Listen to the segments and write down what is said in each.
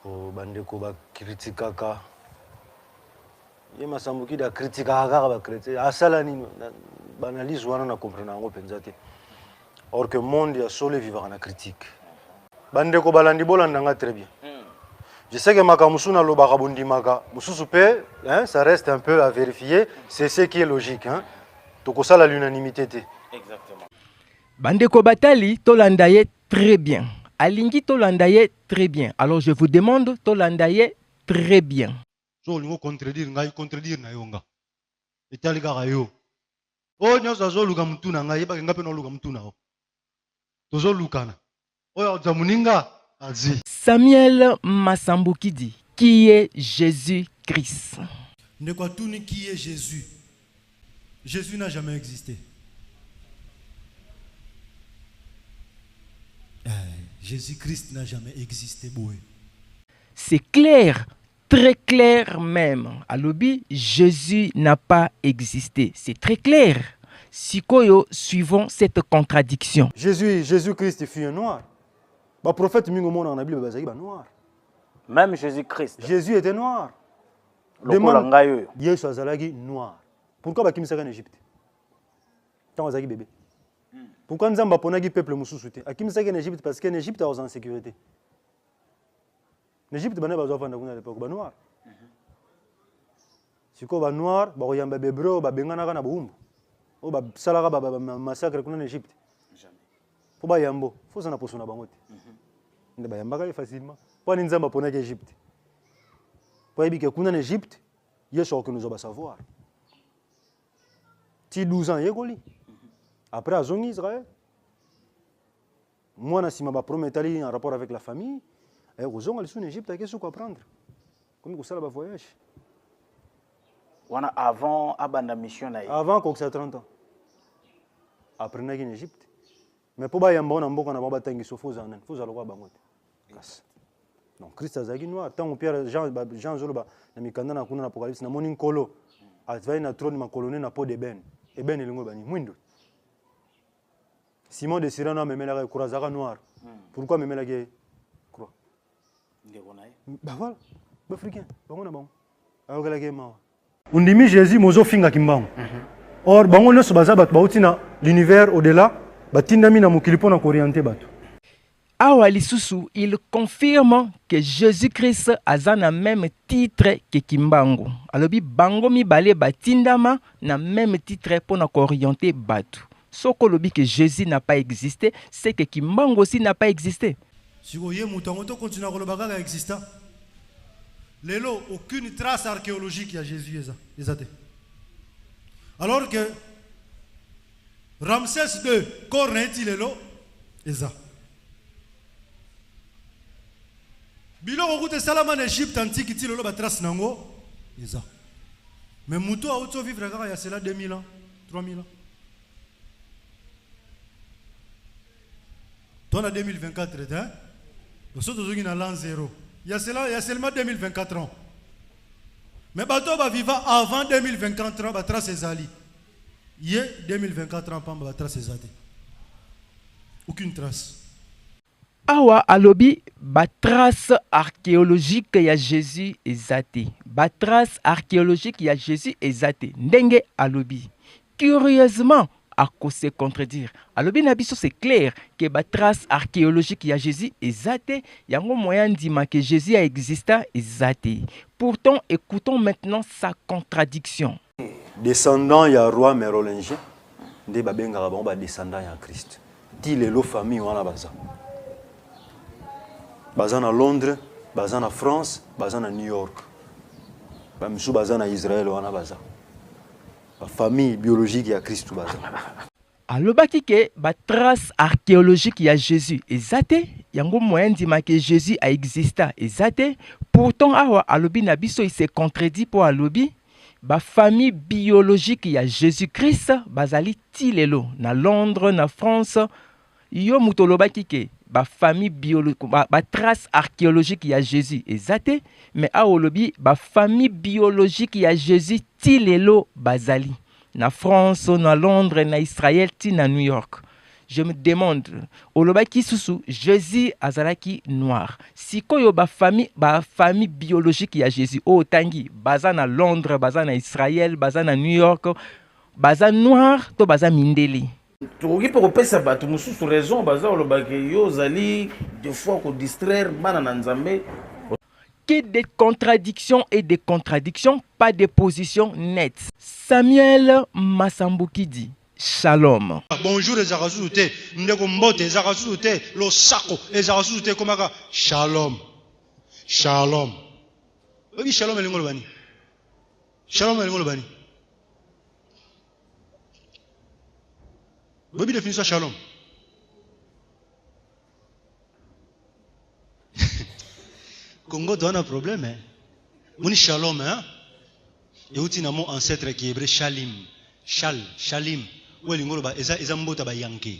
po bandeko ba kritikaka ye masambuki da kritikaka ba chrétien asala nini banalise wana na comprendre ngo penza te or que monde ya solo vivre na critique bandeko balandi bolanda nga très bien. Je sais que Makamusuna lobaka bondimaka mususu pe hein, ça reste un peu à vérifier, c'est ce qui est logique hein. Donc ça l'unanimité te. Exactement. Bandeko Batali tolandaye très bien. Alingi tolandaye très bien. Alors je vous demande tolandaye très bien. So lingo contredire na yonga. Etali kaka yo. Oh nyoso zo luka mutuna ngai ba ngape no luka mutuna o. Tozo lukana. Oya zamuninga azi. Samuel Massambuki dit qui est Jésus-Christ. Ndekatuni qui est Jésus. Jésus n'a jamais existé. Jésus-Christ n'a jamais existé. C'est clair, très clair même. À l'obi, Jésus n'a pas existé. C'est très clair. Sikoyo, suivons cette contradiction. Jésus-Christ fut un noir. Le prophète Mingomo dans la Bible est noir. Même Jésus-Christ. Jésus était noir. Jésus est noir. Pourquoi il est en Égypte? Quand il est bébé. Pourquoi nous avons un peuple musulman? Akim est en Égypte parce qu'en Égypte, il est en sécurité. En Égypte, il y a des enfants à l'époque noir. Si il est noir, il y a des hébreux, il y a des gens qui ont massacre en Égypte. Pour les Yambo, il faut que ça soit bangote. Il y a facilement. Pour les Nzamba pour l'Égypte. Pour les gens en Égypte, il y a ce que nous devons savoir. Si 12 ans, il y a après, à Zone Israël, moi, si je promis en rapport avec la famille, et aux gens en Égypte, il y a quelque chose à apprendre. Comme ça, le voyage. Avant la mission. Avant qu'on ait 30 ans. Après, en Égypte. Mais pour que on a un peu de faut donc Christ a dit noir tant Pierre Jean Zoloba na mikanda na kuna apocalypse na morning kolo atvai na trône ma colonne na pot de ben et ben elingo bani mwindo Simon de Cyrano memela croix zaka noir pourquoi memela ke croix bah voilà ba africain bango na bango ayokela ke mawa undimi Jésus mozo finga kimbango or bango nyonso baza bato bautina l'univers au-delà batindami na mokili pona ko orienter bato. Awa lisusu, il confirme que Jésus-Christ a le même titre que Kimbango. Alors, bango mi bale batindama na même titre pour orienter batu. Ce que Jésus n'a pas existé, c'est que Kimbango aussi n'a pas existé. Si vous voyez, Moutangoto continue à le exister. Lelo, aucune trace archéologique à Jésus. Alors que Ramsès II, corps n'est-il lelo, Eza. Bilo route salama en Égypte antique ti lelo ba trace nango eza. Mais muto a auto vivre il y a cela 2000 ans, 3000 ans. Dans la 2024 hein. Nous sommes dans l'an 0. Il y a seulement 2024 ans. Mais bato va vivre avant 2024 ans ba trace ezali. Il y a 2024 ans ba trace ezali. Aucune trace. Awa alobi ba trace archéologique ya Jésus ezate. Ba trace archéologique ya Jésus ezate. Ndenge alobi. Curieusement, à cause se contredire. Alobi nabiso c'est clair que ba trace archéologique ya Jésus ezate. Yango moyen dima que Jésus a existé ezate. Pourtant, écoutons maintenant sa contradiction. Descendant ya roi mérolingien, nde ba benga ba descendant ya Christ. Ti lelo famille wana baza. Bazan à Londres, bazan à France, bazan à New York. Bamisou bazan à Israël wana baza. La famille biologique ya Christ baza. Alobaki ke ba trace archéologique ya Jésus ezate, yango moyen dima que Jésus a existé ezate. Pourtant awa alobi na biso il se contredit pour alobi ba famille biologique ya Jésus-Christ bazali tilelo na Londres na France yo mutolobaki ke ba famille biologique ba trace archéologique ya Jésus ezate mais aolobi ba famille biologique ya Jésus tilelo bazali na France na Londres na Israël ti na New York. je me demande, olobaki susu, Jésus azalaki noir. Sikoyo ba famille biologique ya Jésus, o tangi, baza na Londres, baza na Israël, baza na New York, baza noir, to baza mindeli. tokoki mpe kopesa bato mosusu raison baza olobaki yo ozali des fois kodistraire bana na nzambe. Que des contradictions et des contradictions, pas de position nette. Samuel Masambuki dit Shalom. Bonjour les Arazouté, Ndeko Mbote, les Arazouté, le Sako, les Arazouté, Komaka, Shalom. Shalom. Oui, Shalom et l'Ingolbani. Shalom et l'Ingolbani. Oui, définissez Shalom. Congo doit un problème, hein. Moni Shalom, hein. Et où tu mon ancêtre qui est hébreu Shalim. Shalim. Où est l'ingoloba? Eza mbota ba yanke.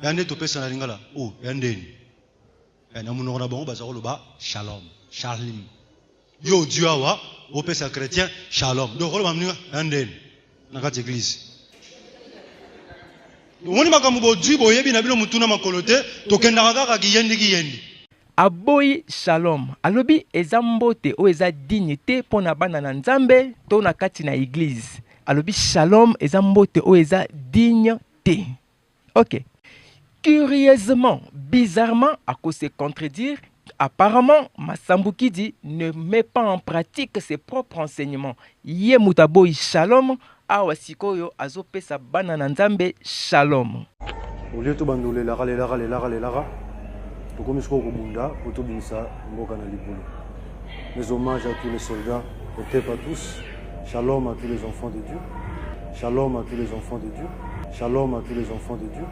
Yande to pesa na lingala. Oh, yande. Na muno na bango bazaro loba Shalom. Shalim. Yo Dieu awa, au pesa chrétien Shalom. Donc on va venir yande. Na kati église. Woni makambo bo Dieu bo yebi na bino mutuna makolote, to kenda kaka ki yendi. Aboyi Shalom. Alobi ezambote o eza dignité pona bana na nzambe to na kati na église. Alobi Shalom ezambote o eza dignité. Ok. Curieusement, bizarrement, à cause de se contredire, apparemment, Masambuki dit ne met pas en pratique ses propres enseignements. Ye mutaboyi Shalom, awa sikoyo azopesa bana na nzambe Shalom. Au lieu de bandouler lara. Comme je Bunda, Otobinsa, Mbokana Libulu. Mes hommages à tous les soldats, peut-être pas tous. Shalom à tous les enfants de Dieu. Shalom à tous les enfants de Dieu. Shalom à tous les enfants de Dieu.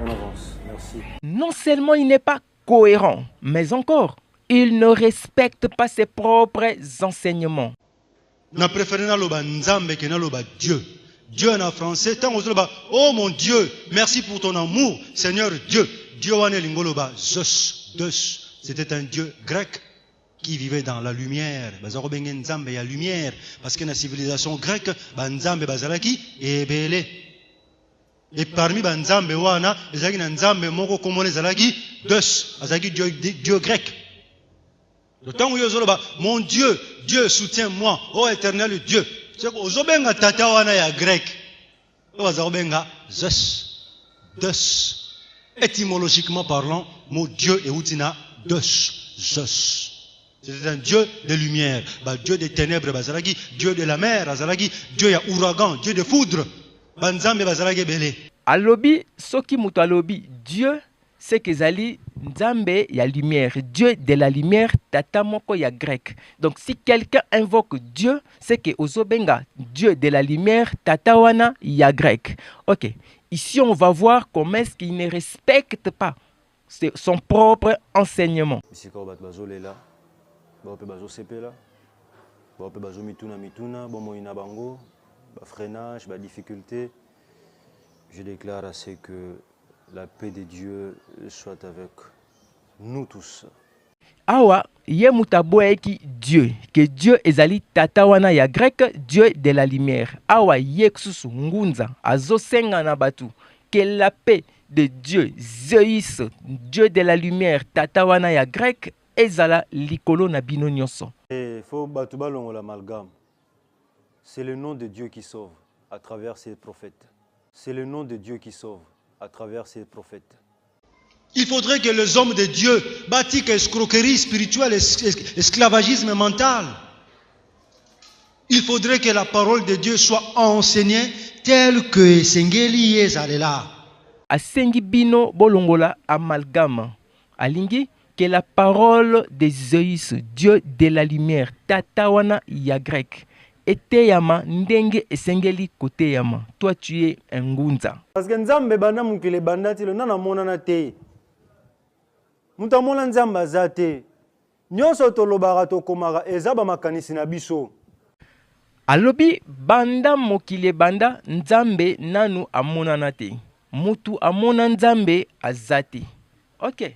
On avance. Merci. Non seulement il n'est pas cohérent, mais encore, il ne respecte pas ses propres enseignements. Na préféré na loba nzambe ke na loba Dieu. Dieu en français, tant aux loba, oh mon Dieu, merci pour ton amour, Seigneur Dieu. Dieu wane lingoloba Zeus, Deus, c'était un dieu grec qui vivait dans la lumière. Bazaro bengen nzambe ya lumière parce que la civilisation grecque banzambe bazalaki ebele. Et parmi banzambe wana, ezaki na nzambe moko komone zalaki Deus, azaki dieu grec. Le temps où yozoloba mon Dieu, Dieu soutiens-moi, ô éternel Dieu. C'est ozobenga tata wana ya grec. Bazaro benga Zeus, Deus. Étymologiquement parlant, mot Dieu et Outina, Deus, Zeus. C'est un Dieu de lumière, Dieu des ténèbres, Bazalagi, Dieu de la mer, Bazalagi, Dieu ya ouragan, Dieu de foudre, Banzambe Bazalagi Belé. Alobi, soki muto alobi, Dieu, c'est que zali nzambe ya lumière, Dieu de la lumière, tata moko ya grec. Donc si quelqu'un invoque Dieu, c'est que ozobenga Dieu de la lumière, tata wana ya grec. Ok. Ici, on va voir comment est-ce qu'il ne respecte pas son propre enseignement. Ici, quand on est là, on peut là, on peut mituna, on bango, freinage, difficulté. Je déclare à ce que la paix de Dieu soit avec nous tous. Awa, ye mutaboe ki Dieu, que Dieu ezali tatawana ya grec, Dieu de la lumière. Awa ye ksusu ngunza, azo senga na batu, que la paix de Dieu, Zeus, Dieu de la lumière, tatawana ya grec, ezala likolo na bino nyonso. Il faut batu balongo l'amalgame. C'est le nom de Dieu qui sauve à travers ses prophètes. C'est le nom de Dieu qui sauve à travers ses prophètes. Il faudrait que les hommes de Dieu bâtissent escroquerie spirituelle, esclavagisme mental. Il faudrait que la parole de Dieu soit enseignée telle que Sengeli Ezalela. Asengi bino bolongola amalgame. Alingi que la parole de Zeus, Dieu de la lumière, tatawana ya grec, eteyama ndenge esengeli koteyama. Toi tu es un ngunza. Parce que nzambe banda mukile bandati le nana monana te. Mutamona nzamba azate. Nyonso tolobaka tokomaka ezaba makanisi na biso. Alobi banda mokile banda nzambe nanu amonana te. Mutu amona nzambe azate. Ok.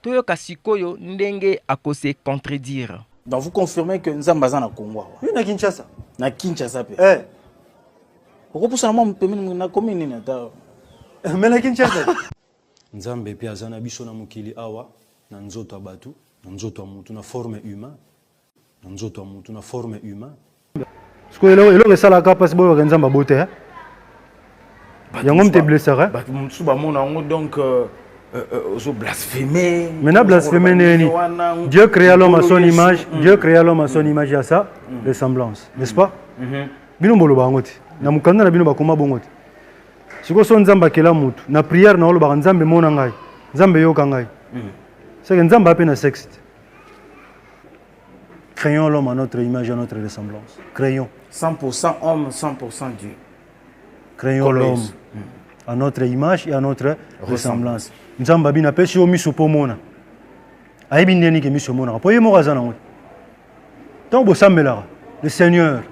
Toyo kasikoyo ndenge akose contredire. Donc vous confirmez que nzambe azana Congo. Oui, na Kinshasa. Na Kinshasa pe. Eh. Pourquoi pour ça moi na commune na ta. Mais la kinchaka. Nzambe pia zana biso na mukili awa na nzoto abatu, na nzoto amutu na forme humain. Na nzoto amutu na forme humain. Sko elo sala ka passe bo nzamba bote hein. Yango mte blessé Ba musu ba mona ngo donc zo blasphémer. Maintenant blasphémer neni. Dieu créa l'homme à son image, Dieu créa l'homme à son image à sa ressemblance, n'est-ce pas? Bino bolo ba ngoti. Na mukanda na bino ba koma bongoti. Siko so nzamba kela mutu na prière na olo ba nzambe mona ngai. Nzambe yoka ngai. C'est que nzamba apena sexe. Créons l'homme à notre image, à notre ressemblance. Créons. 100% homme, 100% Dieu. Créons l'homme à notre image et à notre ressemblance. Nzamba bina pesi o miso pomona. Aibi ndeni ke miso mona. Po yemo razana ngoti. Tant bo sambela le Seigneur.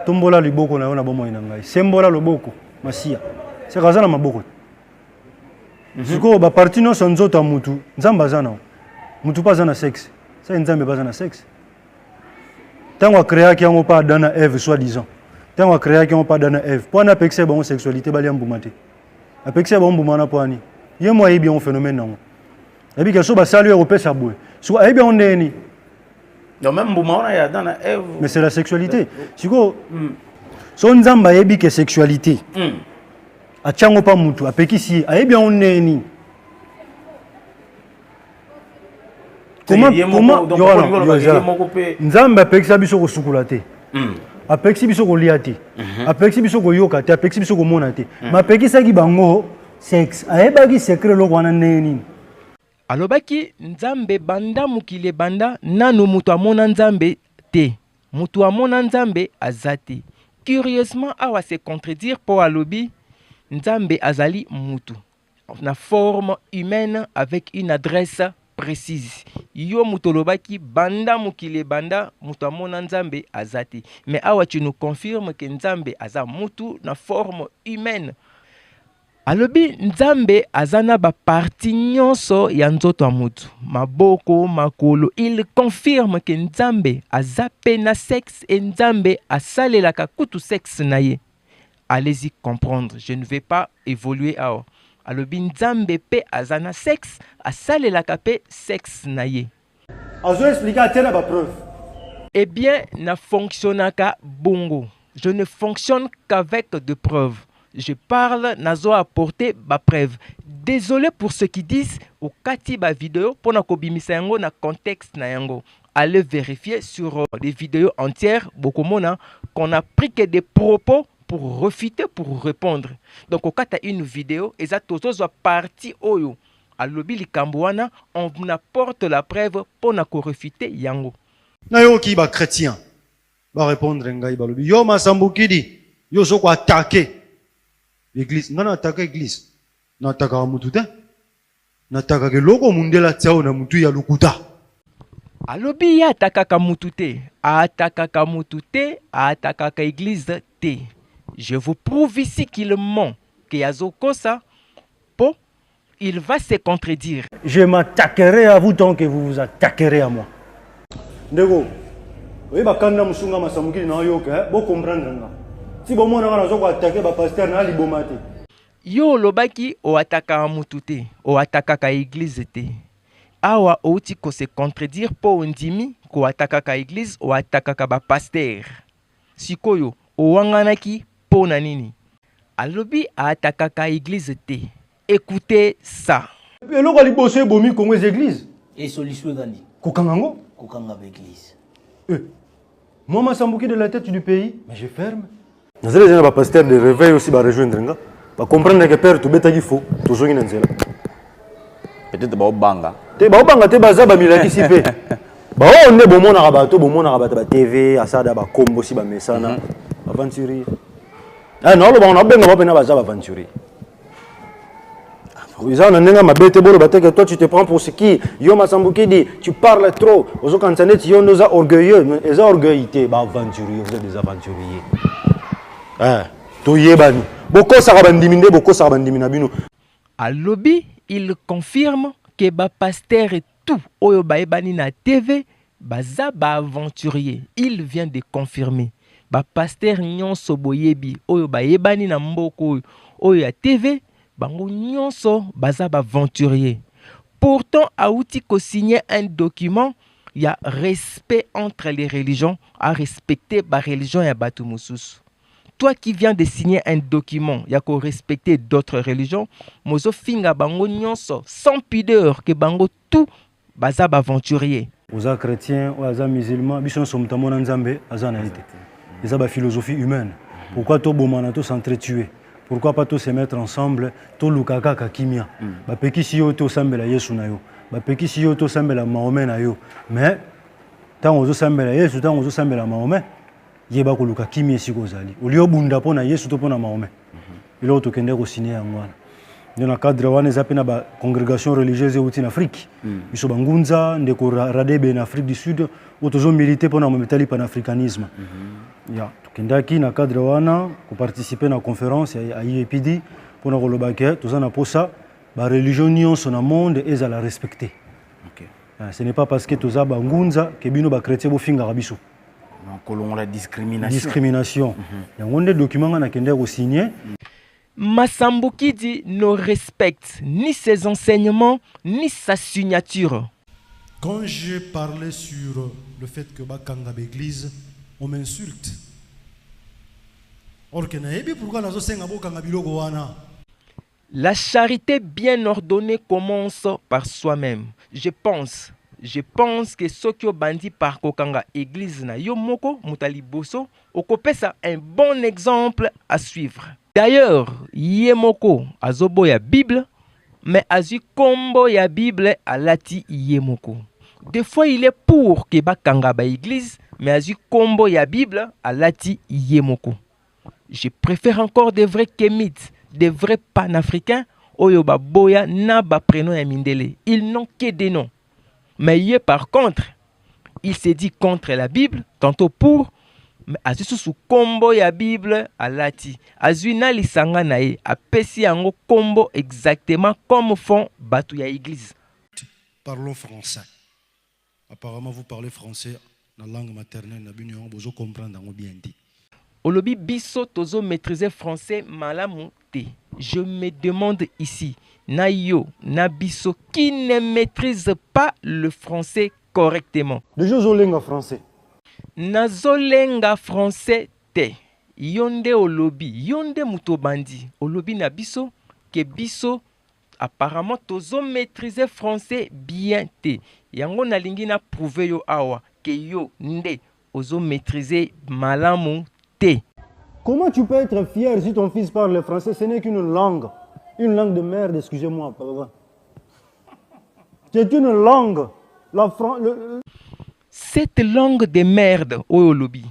Tombola liboko na yona bomo inangai. Sembola loboko masia. C'est razana maboko. Siko ba parti no sonzoto mutu. Nzamba zana. Mutu pas zana sexe. Ça nzambe pas zana sexe. Tant on créa qui on pas dans Ève soi-disant. Tant on créa qui on pas dans Ève. Pour na pexer bon sexualité bali ambumate. A pexer bon mbumana poani. Ye moi bien un phénomène non. Et puis que so ba saluer au pesa boue. So e bien on neni. Donc même mbumana ya dans Ève. Mais c'est la sexualité. Siko son nzamba yebi que sexualité. A tchango pa mutu a pekisi a bien on neni. Comment nzamba pekisa biso ko sukulate. Apexi biso ko liate. Apexi biso ko yoka te, apexi biso ko monate. Ma pekisa ki bango sexe. Ayeba ki secret lo wana neni. Alobaki nzambe banda mukile banda nanu mutu amona nzambe te. Mutu amona nzambe azate. Curieusement awa se contredire pour alobi nzambe azali mutu. Na forme humaine avec une adresse précise. Yo mutolobaki banda mukile banda mutu amona nzambe azati. Mais awa tu nous confirmes que nzambe aza mutu na forme humaine. Alobi nzambe azana ba parti nyonso ya nzoto ya mutu. Maboko, makolo. Il confirme que nzambe aza pe na sexe et nzambe asalelaka kutu sexe na ye. Allez-y comprendre. Je ne vais pas évoluer awa. Alobi nzambe pe azana sexe asalelaka pe sexe na ye. Azo expliquer atena ba preuve. Eh bien, na fonctionnaka bongo. Je ne fonctionne qu'avec de preuves. Je parle, nazo apporter ba preuve. Désolé pour ceux qui disent au kati ba vidéo pour na kobimisa yango na contexte na yango. Allez vérifier sur des vidéos entières bokomona qu'on a pris que des propos pour refuter, pour répondre. Donc, au cas où une vidéo, et ça, tout ça, partie oyo. À l'obi likambouana, on vous apporte la preuve pour nous refuter yango. Na yo ki ba chrétien. Ba répondre ngai ba lobi. Yo masambukidi. Yo soko attaquer l'église. Ngana attaquer l'église. Na attaquer mutu te. Na attaquer loko mundela tsao na mutu ya lukuta. Alobi ya attaquer mutu te. Attaquer mutu te. Attaquer église te. Je vous prouve ici qu'il ment, qu'il a ça, pour il va se contredire. Je m'attaquerai à vous tant que vous vous attaquerez à moi. Ndego, oui ba kanda musunga masamukili na yoka, bo comprendre nga. Si bo mona ngana zoko attaquer ba pasteur na libomate. Yo lobaki o attaquer mutute, o attaquer église te. Awa outi ko se contredire pour ndimi ko attaquer église o attaquer ba pasteur. Sikoyo o wanganaki po na nini. Alobi a attaquer église te. Écoutez ça. Et là, il bosse bomi comme les églises. Et solution gani. Kokangango. Kokanga avec l'église. Moi, ma sambouki de la tête du pays, mais je ferme. Nous allons dire pasteur de réveil aussi va rejoindre nga. Pas comprendre que père tout beta qu'il faut, tout zo ngina nzela. Peut-être ba obanga. Te ba obanga te baza ba milaki sipe. Ba on ne bomona rabato ba TV, asada ba kombo si ba mesana, aventurier. Ah non, le bon on a benga ba pena baza ba aventurier. Toi tu te prends pour ce qui yo masambuki dit tu parles trop aux kansanet yo nous a orgueilleux les orgueillité ba aventurier vous êtes des aventuriers to yebani boko sarabandiminde boko sarabandimina bino à lobby il confirme que ba pasteur et tout oyo ba ebani na TV baza ba aventurier il vient de confirmer ba pasteur nyonso boyebi oyo ba ebani na mboko oyo ya TV bango nyonso baza aventurier. Pourtant auti ko signer un document, il y a respect entre les religions, à respecter la religion ya batu mususu. Toi qui viens de signer un document, il y a ko respecter d'autres religions, mozo finga bango nyonso sans pudeur que bango tout baza aventurier. Oza chrétien ou oza musulman, biso sommes tamona nzambe aza na ite. Eza ba philosophie humaine. Pourquoi to bomana to s'entretuer? Pourquoi pas tous se mettre ensemble, tout lukaka kakimia. Ba peki si yo to sambela Yesu na yo. Ba peki si yo to sambela Mahomet na yo. Mais tant ozo sambela Yesu, tant ozo sambela Mahomet, yeba ko luka kimia si ko zali. Olio bunda pona Yesu to pona Mahomet. Ilo to kende ko signer ngwana. Dans le cadre wana ezapena ba congrégation religieuse en Afrique. Biso bangunza ndeko radebe en Afrique du Sud, otozo militer pona mometali panafricanisme. Ya tukendaki na cadre wana ko participer na conférence à IEPD pona ko lobake tozana posa ba religion nyonso na monde ezala respecter. OK. Ce n'est pas parce que toza bangunza que bino ba chrétien bo finga biso. Donc la discrimination. Discrimination. Yango nde document na kende ko signer. Masambukidi ne respecte ni ses enseignements ni sa signature. Quand j'ai parlé sur le fait que Bakanga l'église, on m'insulte. Or que naebi pourquoi nazo senga bokanga biloko wana. La charité bien ordonnée commence par soi-même. Je pense que ceux qui ont bandi par kokanga église na yo moko mutali boso okopesa un bon exemple à suivre. D'ailleurs, yemoko azobo ya Bible, mais azu kombo ya Bible alati yemoko. Des fois, il est pour que bakanga ba église, mais azu kombo ya Bible alati yemoko. Je préfère encore des vrais kémites, des vrais panafricains, oyo ba boya na ba prénom ya mindele. Ils n'ont que des noms. Mais yé par contre, il s'est dit contre la Bible, tantôt pour, mais azu sous kombo ya Bible alati. Azu na lisanga na ye, apesi yango kombo exactement comme font batu ya église. Parlons français. Apparemment vous parlez français dans la langue maternelle na bino bozo comprendre ngo bien dit. Olobi biso tozo maîtriser français malamu te. Je me demande ici, na yo, na biso qui ne maîtrise pas le français correctement. Déjà zolenga français. Nazolenga français te. Yonde olobi, yonde mutobandi. Olobi na biso ke biso apparemment tozo maîtriser français bien te. Yango nalingi na prouver yo awa ke yo nde ozo maîtriser malamu te. Comment tu peux être fier si ton fils parle le français? Ce n'est qu'une langue de merde, excusez-moi, pardon. C'est une langue. Cette langue de merde, oyo lobi,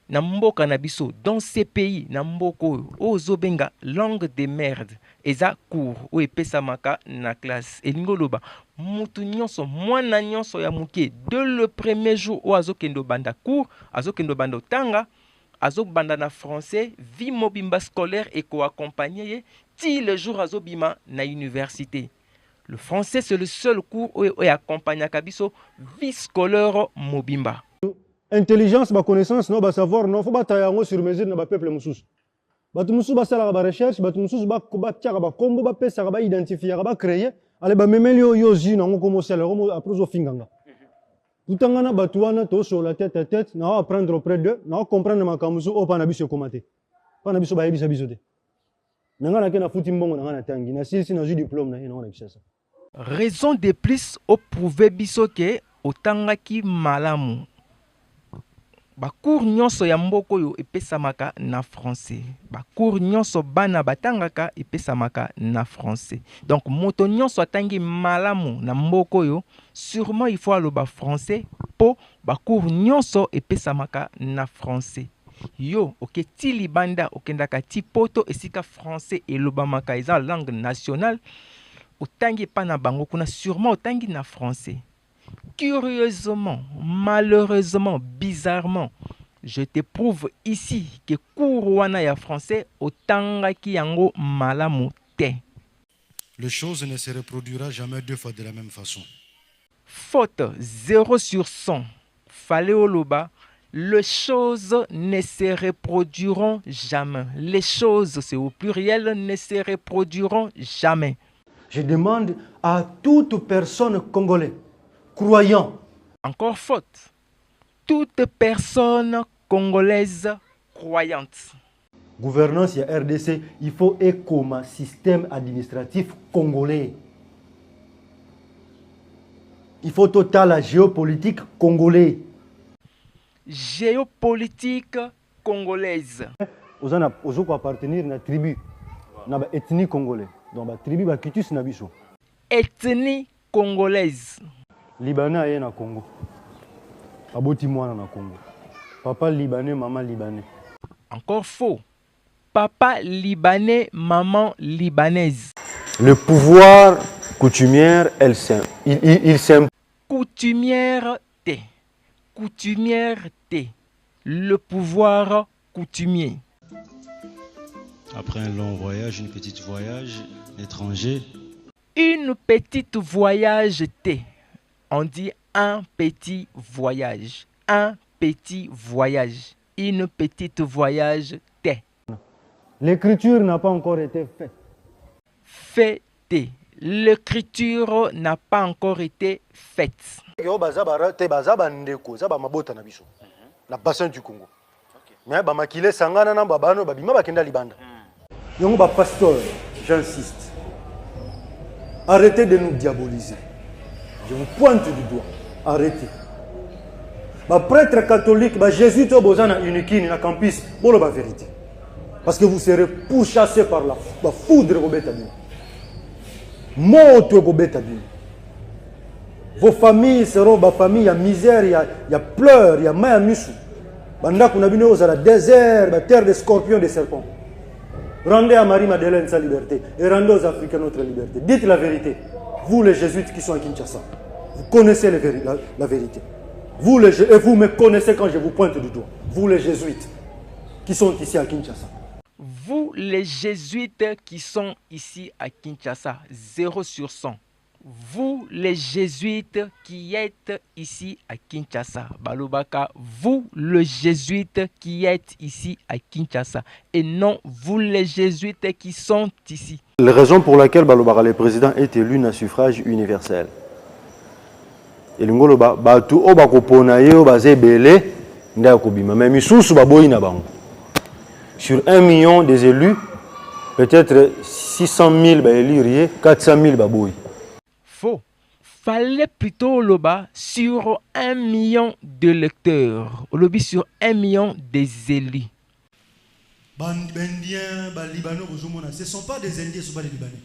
na mboka na biso, dans ces pays, na mboko oyo benga langue de merde, eza cours, oyo epesamaka na classe. Elingo loba, mutu nyonso, mwana nyonso ya muke, dès le premier jour oyo azokendo banda cours, azokendo banda tanga, azobanda na français, vie mobimba scolaire et co-accompagné, ti le jour azobima na université. Le français, c'est le seul cours où il accompagne à Kabiso, vie scolaire mobimba. Intelligence, ma connaissance, non, savoir, non, faut pas tailler sur mesure dans le peuple moussous. Batu moussous ba sala ba recherche, batu moussous ba tiaka ba kombo ba pesa ba identifier ba créer, ale ba memeli yo zina ngo comme ça le après zo finganga. Tutangana batu wana to sur la tête à tête, na apprendre auprès d'eux, na comprendre ma kamusu o pa na biso commenter. Pa na biso ba yebisa biso de. Nanga na futi mbongo na tangi, na si na ju diplôme na ina na bisasa. Raison de plus au prouver biso ke otangaki malamu. Ba cours nyonso ya mboko yo epesamaka na français. Ba cours nyonso bana batangaka epesamaka na français. Donc moto nyonso atangi malamu na mboko yo, sûrement il faut aloba français po ba cours nyonso epesamaka na français. Yo oketi libanda okendaka ti poto esika français elobamaka eza langue nationale. Otangi pa na bango kuna sûrement otangi na français. Curieusement, malheureusement, bizarrement, je te prouve ici que cours wana ya français otangaki yango malamu te. Les choses ne se reproduira jamais deux fois de la même façon. Faute 0 sur 100. Fallait oloba les choses ne se reproduiront jamais. Les choses, c'est au pluriel, ne se reproduiront jamais. Je demande à toute personne congolaise, croyant, Encore faute. Toute personne congolaise croyante. gouvernance et RDC, il faut un système administratif congolais. Il faut total la géopolitique congolais. Géopolitique congolaise. Vous appartenir à la tribu, à l'ethnie congolaise. Donc la tribu va quitter ce nabiso. Ethnie congolaise. Libanais est na Congo. Aboti mwana na Congo. Papa libanais, maman libanais. Encore faux. Papa libanais, maman libanaise. Le pouvoir coutumière, il s'impose. Coutumière T. Coutumière T. Le pouvoir coutumier. Après un long voyage, une petite voyage étranger. Une petite voyage T. On dit un petit voyage. Un petit voyage. Une petite voyage T. L'écriture n'a pas encore été faite. Fait T. L'écriture n'a pas encore été faite. La bassin du Congo. Mais bamakile sangana na babano babima bakenda libanda. Yongo ba pasteur, j'insiste. Arrêtez de nous diaboliser. Je vous pointe du doigt. Arrêtez. Ba prêtre catholique, ba jésuite bozana unikini na campus, bolo ba vérité. Parce que vous serez pourchassés par la foudre gobetabine. Moto gobetabine. Vos familles seront des familles, il y a misère, il y a pleurs, il y a main à missou. Banda kuna bino aux désert, la terre des scorpions, des serpents. Rendez à Marie-Madeleine sa liberté et rendez aux Africains notre liberté. Dites la vérité. Vous les jésuites qui sont à Kinshasa, vous connaissez la vérité. Vous et vous me connaissez quand je vous pointe du doigt. Vous les jésuites qui sont ici à Kinshasa. Vous les jésuites qui sont ici à Kinshasa, 0 sur 100. Vous les jésuites qui êtes ici à Kinshasa, Balobaka, vous les jésuites qui êtes ici à Kinshasa, et non vous les jésuites qui sont ici. La raison pour laquelle Balobaka, le président, est élu à suffrage universel. Et le Ngoloba, Batu Obako Ponayo, Bazé Belé, Ndakobima, mais Missous Baboy Nabango. Sur 1 million des élus, peut-être 600 000 élus, 400 000 Baboy. Faux. Fallait plutôt loba sur 1 million de lecteurs. Au lobby sur 1 million des élus. Indiens, Libanais, ce ne sont pas des Indiens, ce ne sont pas des Libanais.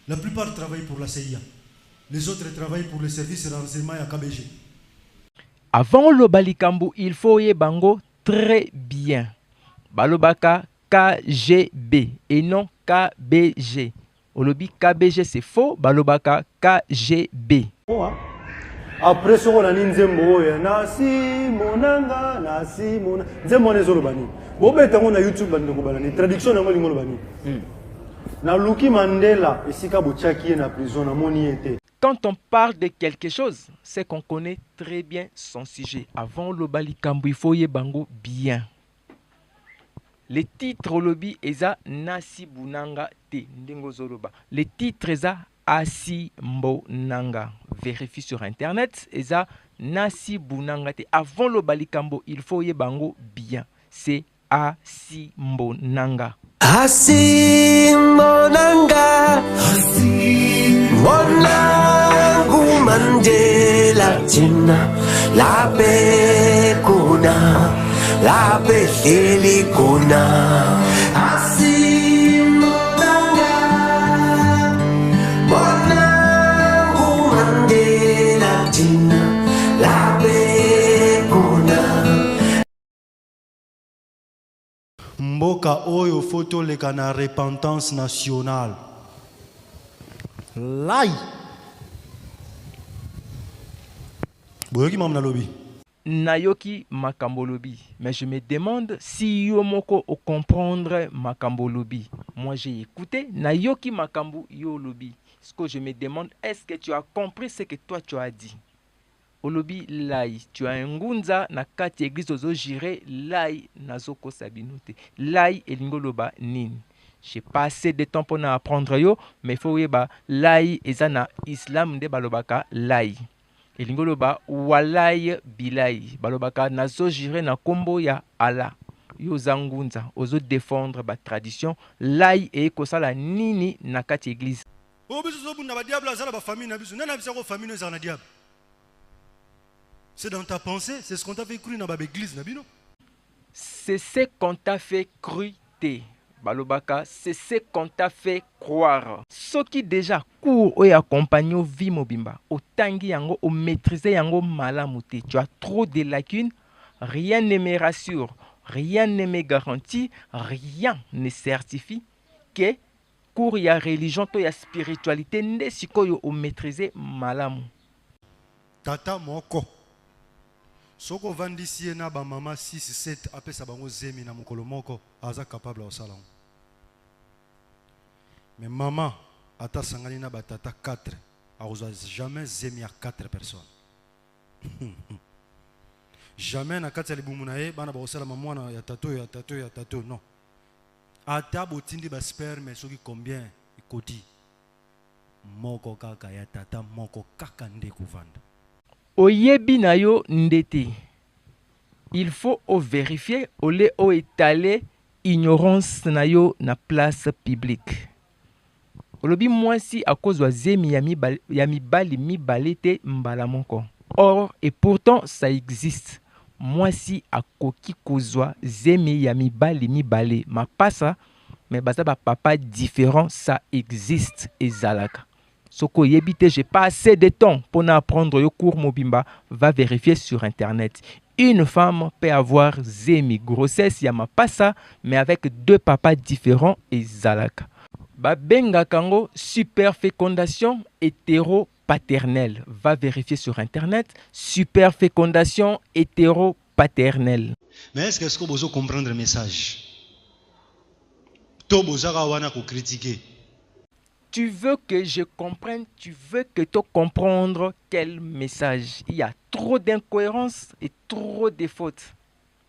La plupart travaillent pour la CIA. Les autres travaillent pour le service de renseignement à KBG. Avant le Balikambu, il faut y bango très bien. Balobaka KGB et non KBG. Au lobby KBG c'est faux, Balobaka KGB. Après ce qu'on a dit, nasi monanga, nasi monanga. Nzembo nezolobani. Bobeta ngona YouTube bandeko balani. Traduction nango lingolobani. Na Luki Mandela esika bochaki na prison na moni été. Quand on parle de quelque chose, c'est qu'on connaît très bien son sujet. Avant le Balikambu, il faut y bango bien. Les titres au lobby eza Nasi Bunanga te ndingo zoloba. Les titres eza Asi Mbonanga. Vérifie sur internet eza Nasi Bunanga te. Avant le Balikambo, il faut y bango bien. C'est Asi Mbonanga. Asi Mbonanga. Asi Mbonangu Mandela Tina La Bekuna. La Behelikuna Asimolanga Bonangu Mandela Tina La Bekuna Mboka oyo photo leka na repentance nationale. Lai. Boyoki mam na lobby. Nayoki Makambolobi. Mais je me demande si Yomoko au comprendre Makambolobi. Moi j'ai écouté Nayoki Makambu Yo Lobi. Ce que je me demande, est-ce que tu as compris ce que toi tu as dit? olobi lai tu as ngunza na kati église ozo jire lai nazoko sabinote lai elingoloba nini. J'ai pas assez de temps pour apprendre yo, mais faut yeba lai ezana islam de balobaka lai. Elingoloba walai bilai balobaka nazo jire na kombo ya Allah. Yo zangunza ozo défendre ba tradition lai e kosala nini na kati église. C'est dans ta pensée, c'est ce qu'on t'a fait cru dans l'église. C'est ce qu'on t'a fait cruter. Balobaka, c'est ce qu'on t'a fait croire. Ce qui déjà court ou accompagne vie mobimba, au tangi yango, au maîtriser yango malamute. Tu as trop de lacunes, rien ne me rassure, rien ne me garantit, rien ne certifie que cours ya religion to ya spiritualité ne sikoyo au maîtriser malamu. Tata moko. Soko vandisi na ba mama 6 7 apesa bango zemi na mokolo moko aza capable au salon. Mais maman ata sangani na ba tata 4 aoza jamais zemi à 4 personnes. Jamais na kati ya libumu na ye bana ba osala mwana ya tato non. Ata botindi ba sperme soki combien ikoti moko kaka ya tata moko kaka nde kuvanda. Oyebi na yo ndete. Il faut vérifier ole o étaler ignorance na yo na place publique. Olobi mwasi à cause wa zemi ya mibali mibalete mbala moko. Or et pourtant ça existe. Mwasi akoki kozwa zemi ya mibali mibale mapasa mais baza ba papa différent ça existe ezalaka. Soko yebite, j'ai pas assez de temps pour apprendre le cours mobimba, va vérifier sur internet. Une femme peut avoir zemi grossesse yamapasa, mais avec deux papas différents et zalaka. Babenga kango superfécondation hétéro-paternelle. Va vérifier sur internet. Superfécondation hétéro-paternelle. Mais est-ce que vous comprendre le message? To bozaka wana ko critiquer. Tu veux que je comprenne, tu veux que tu comprendre quel message. Il y a trop d'incohérences et trop de fautes.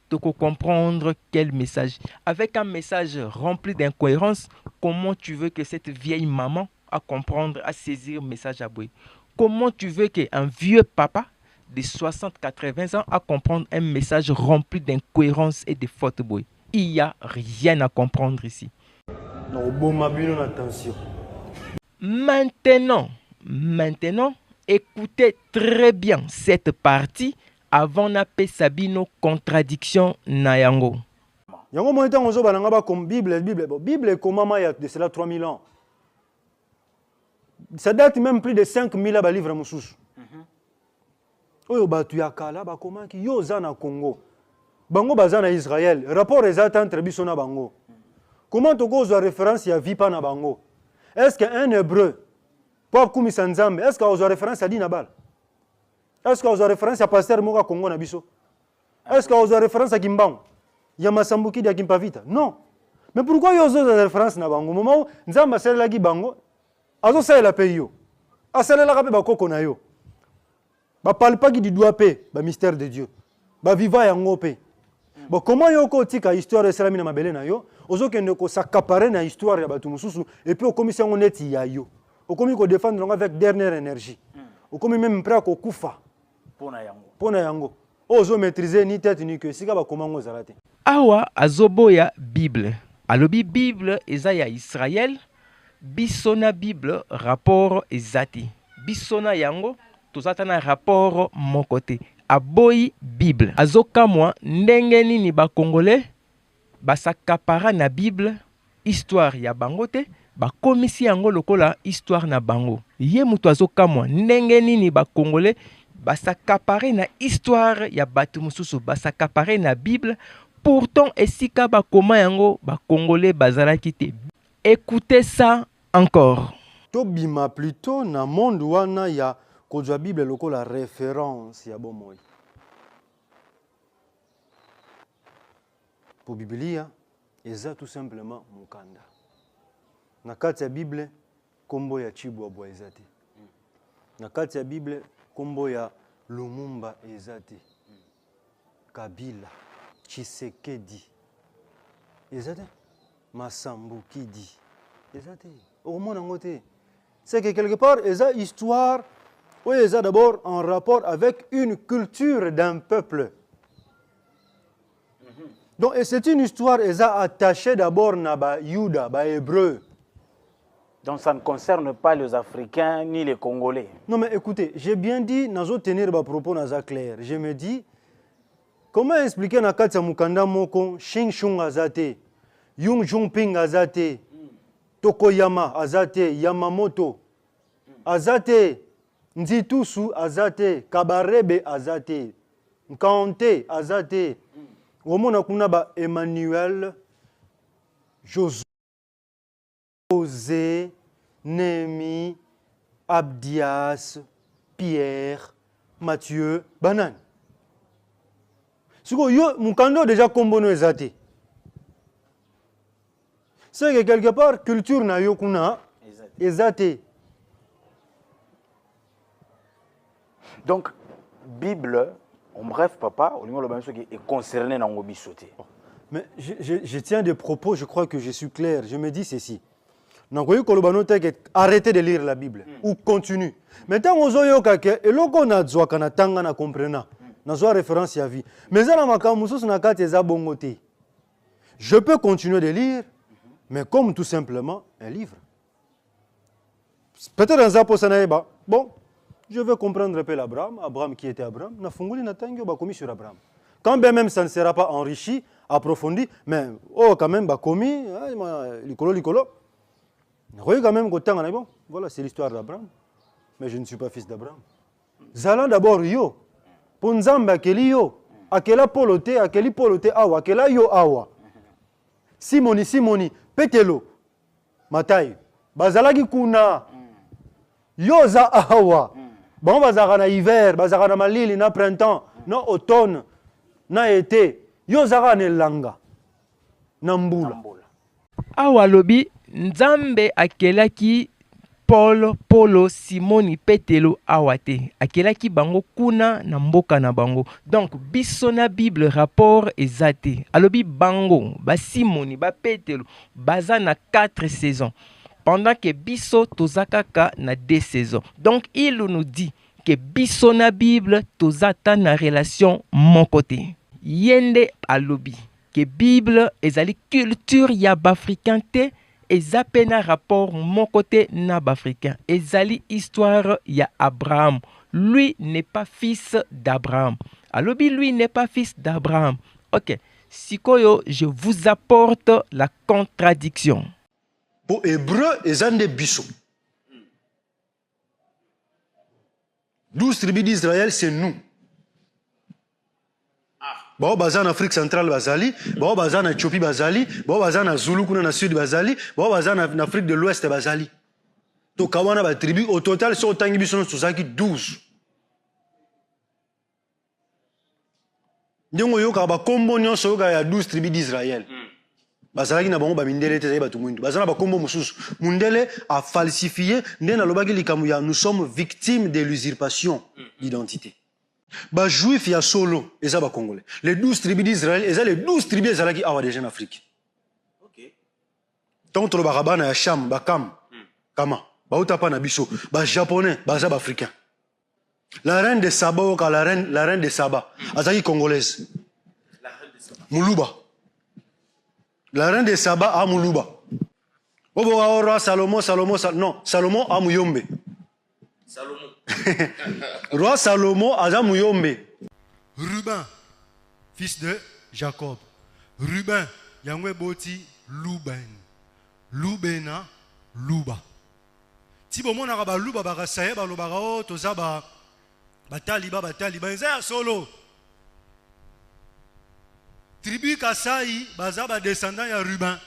Tu peux comprendre quel message. Avec un message rempli d'incohérences, comment tu veux que cette vieille maman à comprendre, à saisir le message à bout? Comment tu veux qu'un vieux papa de 60-80 ans à comprendre un message rempli d'incohérences et de fautes bout? Il n'y a rien à comprendre ici. Non, bon, attention. Maintenant, écoutez très bien cette partie avant d'appeler Sabino contradiction na yango. Yango mo etango zo balanga ba comme Bible comment il y a de cela 3000 ans. Ça date même plus de 5000 ba livre mususu. Oyo batu ya kala ba comment ki yo za na Congo. Bango baza na Israël, rapport exact entre biso na bango. Comment to go zo référence ya vie pa na bango? Est-ce qu'un hébreu, pour kumisa nzambe, est-ce qu'il y a référence à Dinabal? Est-ce qu'il y a référence à Pasteur Moga Congo Nabiso? Est-ce qu'il y a référence à Gimbang? Yamasambuki de Gimpavita? Non. Mais pourquoi il y a des références na bango? Au moment où Nzamba sel la Gibango, azo sa la payo. A sel la rabe ba koko na yo. Ba parle pas du doigt paix, ba mystère de Dieu. Ba viva yango paix. Bon, comment yoko tika histoire de Salamina Mabele na yo? Ozo kende ko s'accaparer na histoire ya batu mususu et puis au commission on est ya yo. Au commis ko défendre avec dernière énergie. Au commis même prêt ko kufa. Pona yango. Ozo maîtriser ni tête ni que sika ba komango zalate. Awa azoboya Bible. Alobi Bible eza ya Israël. Bisona Bible rapport ezati. Bisona yango tozata na rapport mon côté. Aboyi Bible. Azoka moi ndenge nini ba congolais basakapara na Bible histoire ya bango te bakomisi yango lokola histoire na bango. Ye mutu azoka moi ndenge nini ba congolais basakapare na histoire ya batu mususu basakapare na Bible. Pourtant esika ba koma yango ba congolais bazalaki te. Écoutez ça encore. Tobima plutôt na monde wana ya kozwa Bible lokola référence ya bomoi. Pour Biblia, eza tout simplement mukanda. Na kati ya Bible, kombo ya Chibwa Bwaizati. Na kati ya Bible, kombo ya Lumumba ezate. Kabila, Tshisekedi. Ezate. Masambukidi. Ezate. Au moins en côté. C'est que quelque part, eza histoire, oui, eza d'abord en rapport avec une culture d'un peuple. Donc, c'est une histoire eza attachée d'abord à ba Yuda, ba hébreu. Donc ça ne concerne pas les Africains ni les Congolais. Non mais écoutez, j'ai bien dit, nazo tenir ba propos naza clair. Je me dis, comment expliquer na kati ya mukanda moko, Xing Shung azate, Yung Jungping azate, Tokoyama azate, Yamamoto azate, Nzitusu azate, Kabarebe azate, Nkante azate. Omona kuna ba Emmanuel, José, Némi, Abdias, Pierre, Mathieu, Banane. Si yo mukando déjà kombono ezate. C'est que quelque part culture na yo kuna ezate. Donc Bible, en bref papa, au niveau de est concerné dans Ngobisoté. Mais je tiens des propos, je crois que je suis clair. Je me dis ceci. Arrêtez de lire la Bible ou continue. Maintenant, on a dit que l'on a dit que l'on a compris. On a référence à vie. Mais je peux continuer de lire, mais comme tout simplement un livre. Peut-être dans un poste, bon, je vais comprendre un peu l'Abraham. Abraham qui était Abraham. On a fongoli na tango ba commis sur Abraham. Quand bien même ça ne sera pas enrichi, approfondi, mais oh quand même ba commis, licolo. Voyez quand même que bon, voilà, c'est l'histoire d'Abraham. Mais je ne suis pas fils d'Abraham. Zalan d'abord yo. Ponzamba akeli yo. Akela polote, akeli polote awa, akela yo awa. Simoni, petelo. Matai. Bazalaki kuna. Yo za awa. Bon bazaka na hiver, bazaka na malili na printemps, na automne, na été. Yo zaka na langa. Na mbula. Awa lobi Nzambe akelaki Polo Simoni Petelo awate akelaki bango kuna na mboka na bango. Donc biso na Bible rapport ezate alobi bango ba Simoni ba Petelo baza na 4 saisons pendant que biso tozakaka na 2 saisons. Donc il nous dit que biso na Bible tozata na relation mon côté. Yende alobi que Bible ezali culture ya bafricain te. Ezapé na rapport mon côté nab africain. Ezali histoire ya Abraham. Lui n'est pas fils d'Abraham. Alobi lui n'est pas fils d'Abraham. Ok. Sikoyo, je vous apporte la contradiction. Pour hébreu, ezande biso. 12 tribus d'Israël, c'est nous. Bao baza en Afrique centrale bazali, bao baza en Éthiopie bazali, bao baza en Zulu kuna na sud bazali, bao baza en Afrique de l'Ouest bazali. To kawana ba tribu au total so tangi biso no tozaki 12. Ndiongo yoka ba kombo nyonso yoka ya 12 tribus d'Israël. Bazalaki na bango ba mindele te ba tumundu. Bazana ba kombo mususu. Mundele a falsifié ndena lobaki likamu ya nous sommes victimes de l'usurpation d'identité. Ba juif ya solo eza ba congolais. Les 12 tribus d'Israël, eza les 12 tribus ezalaki awa déjà en Afrique. OK. Tant to ba rabana ya Sham, ba Kam, Kama, ba utapa na biso, ba japonais, ba za ba africain. La reine de Saba oka la reine de Saba, azaki congolaise. La reine de Saba. Muluba. La reine de Saba a Muluba. Obo aora Salomon, non, Salomon a Muyombe. Salomon. Roi Salomon a Muyombe. Ruben, fils de Jacob. Ruben, yangwe boti Luben. Lubena, Luba. Si bon mon araba Luba baka saye ba lobaka o toza ba bataliba eza solo. Tribu Kasai baza ba descendant ya Ruben.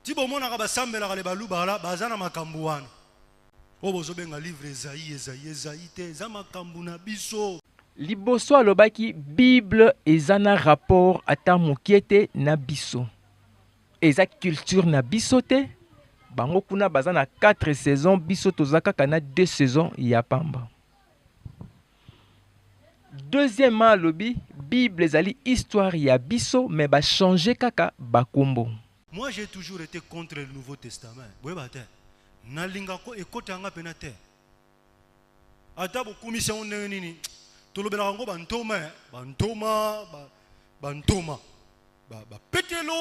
Si bon mon araba sambela le baluba la bazana makambu wana. Obozo benga livre Esaïe te za makambu na biso. Liboso alobaki Bible ezana rapport ata mokiete na biso. Eza culture na biso te. bango kuna baza na 4 saisons, biso toza kaka na 2 saisons ya pamba. Deuxièmement alobi Bible ezali histoire ya biso mais ba changer kaka bakombo. Moi j'ai toujours été contre le Nouveau Testament. Boye ba te. Nalinga ko ekota nga pena te. Ata bo commission nini tolobela ngo bantoma ba Petelo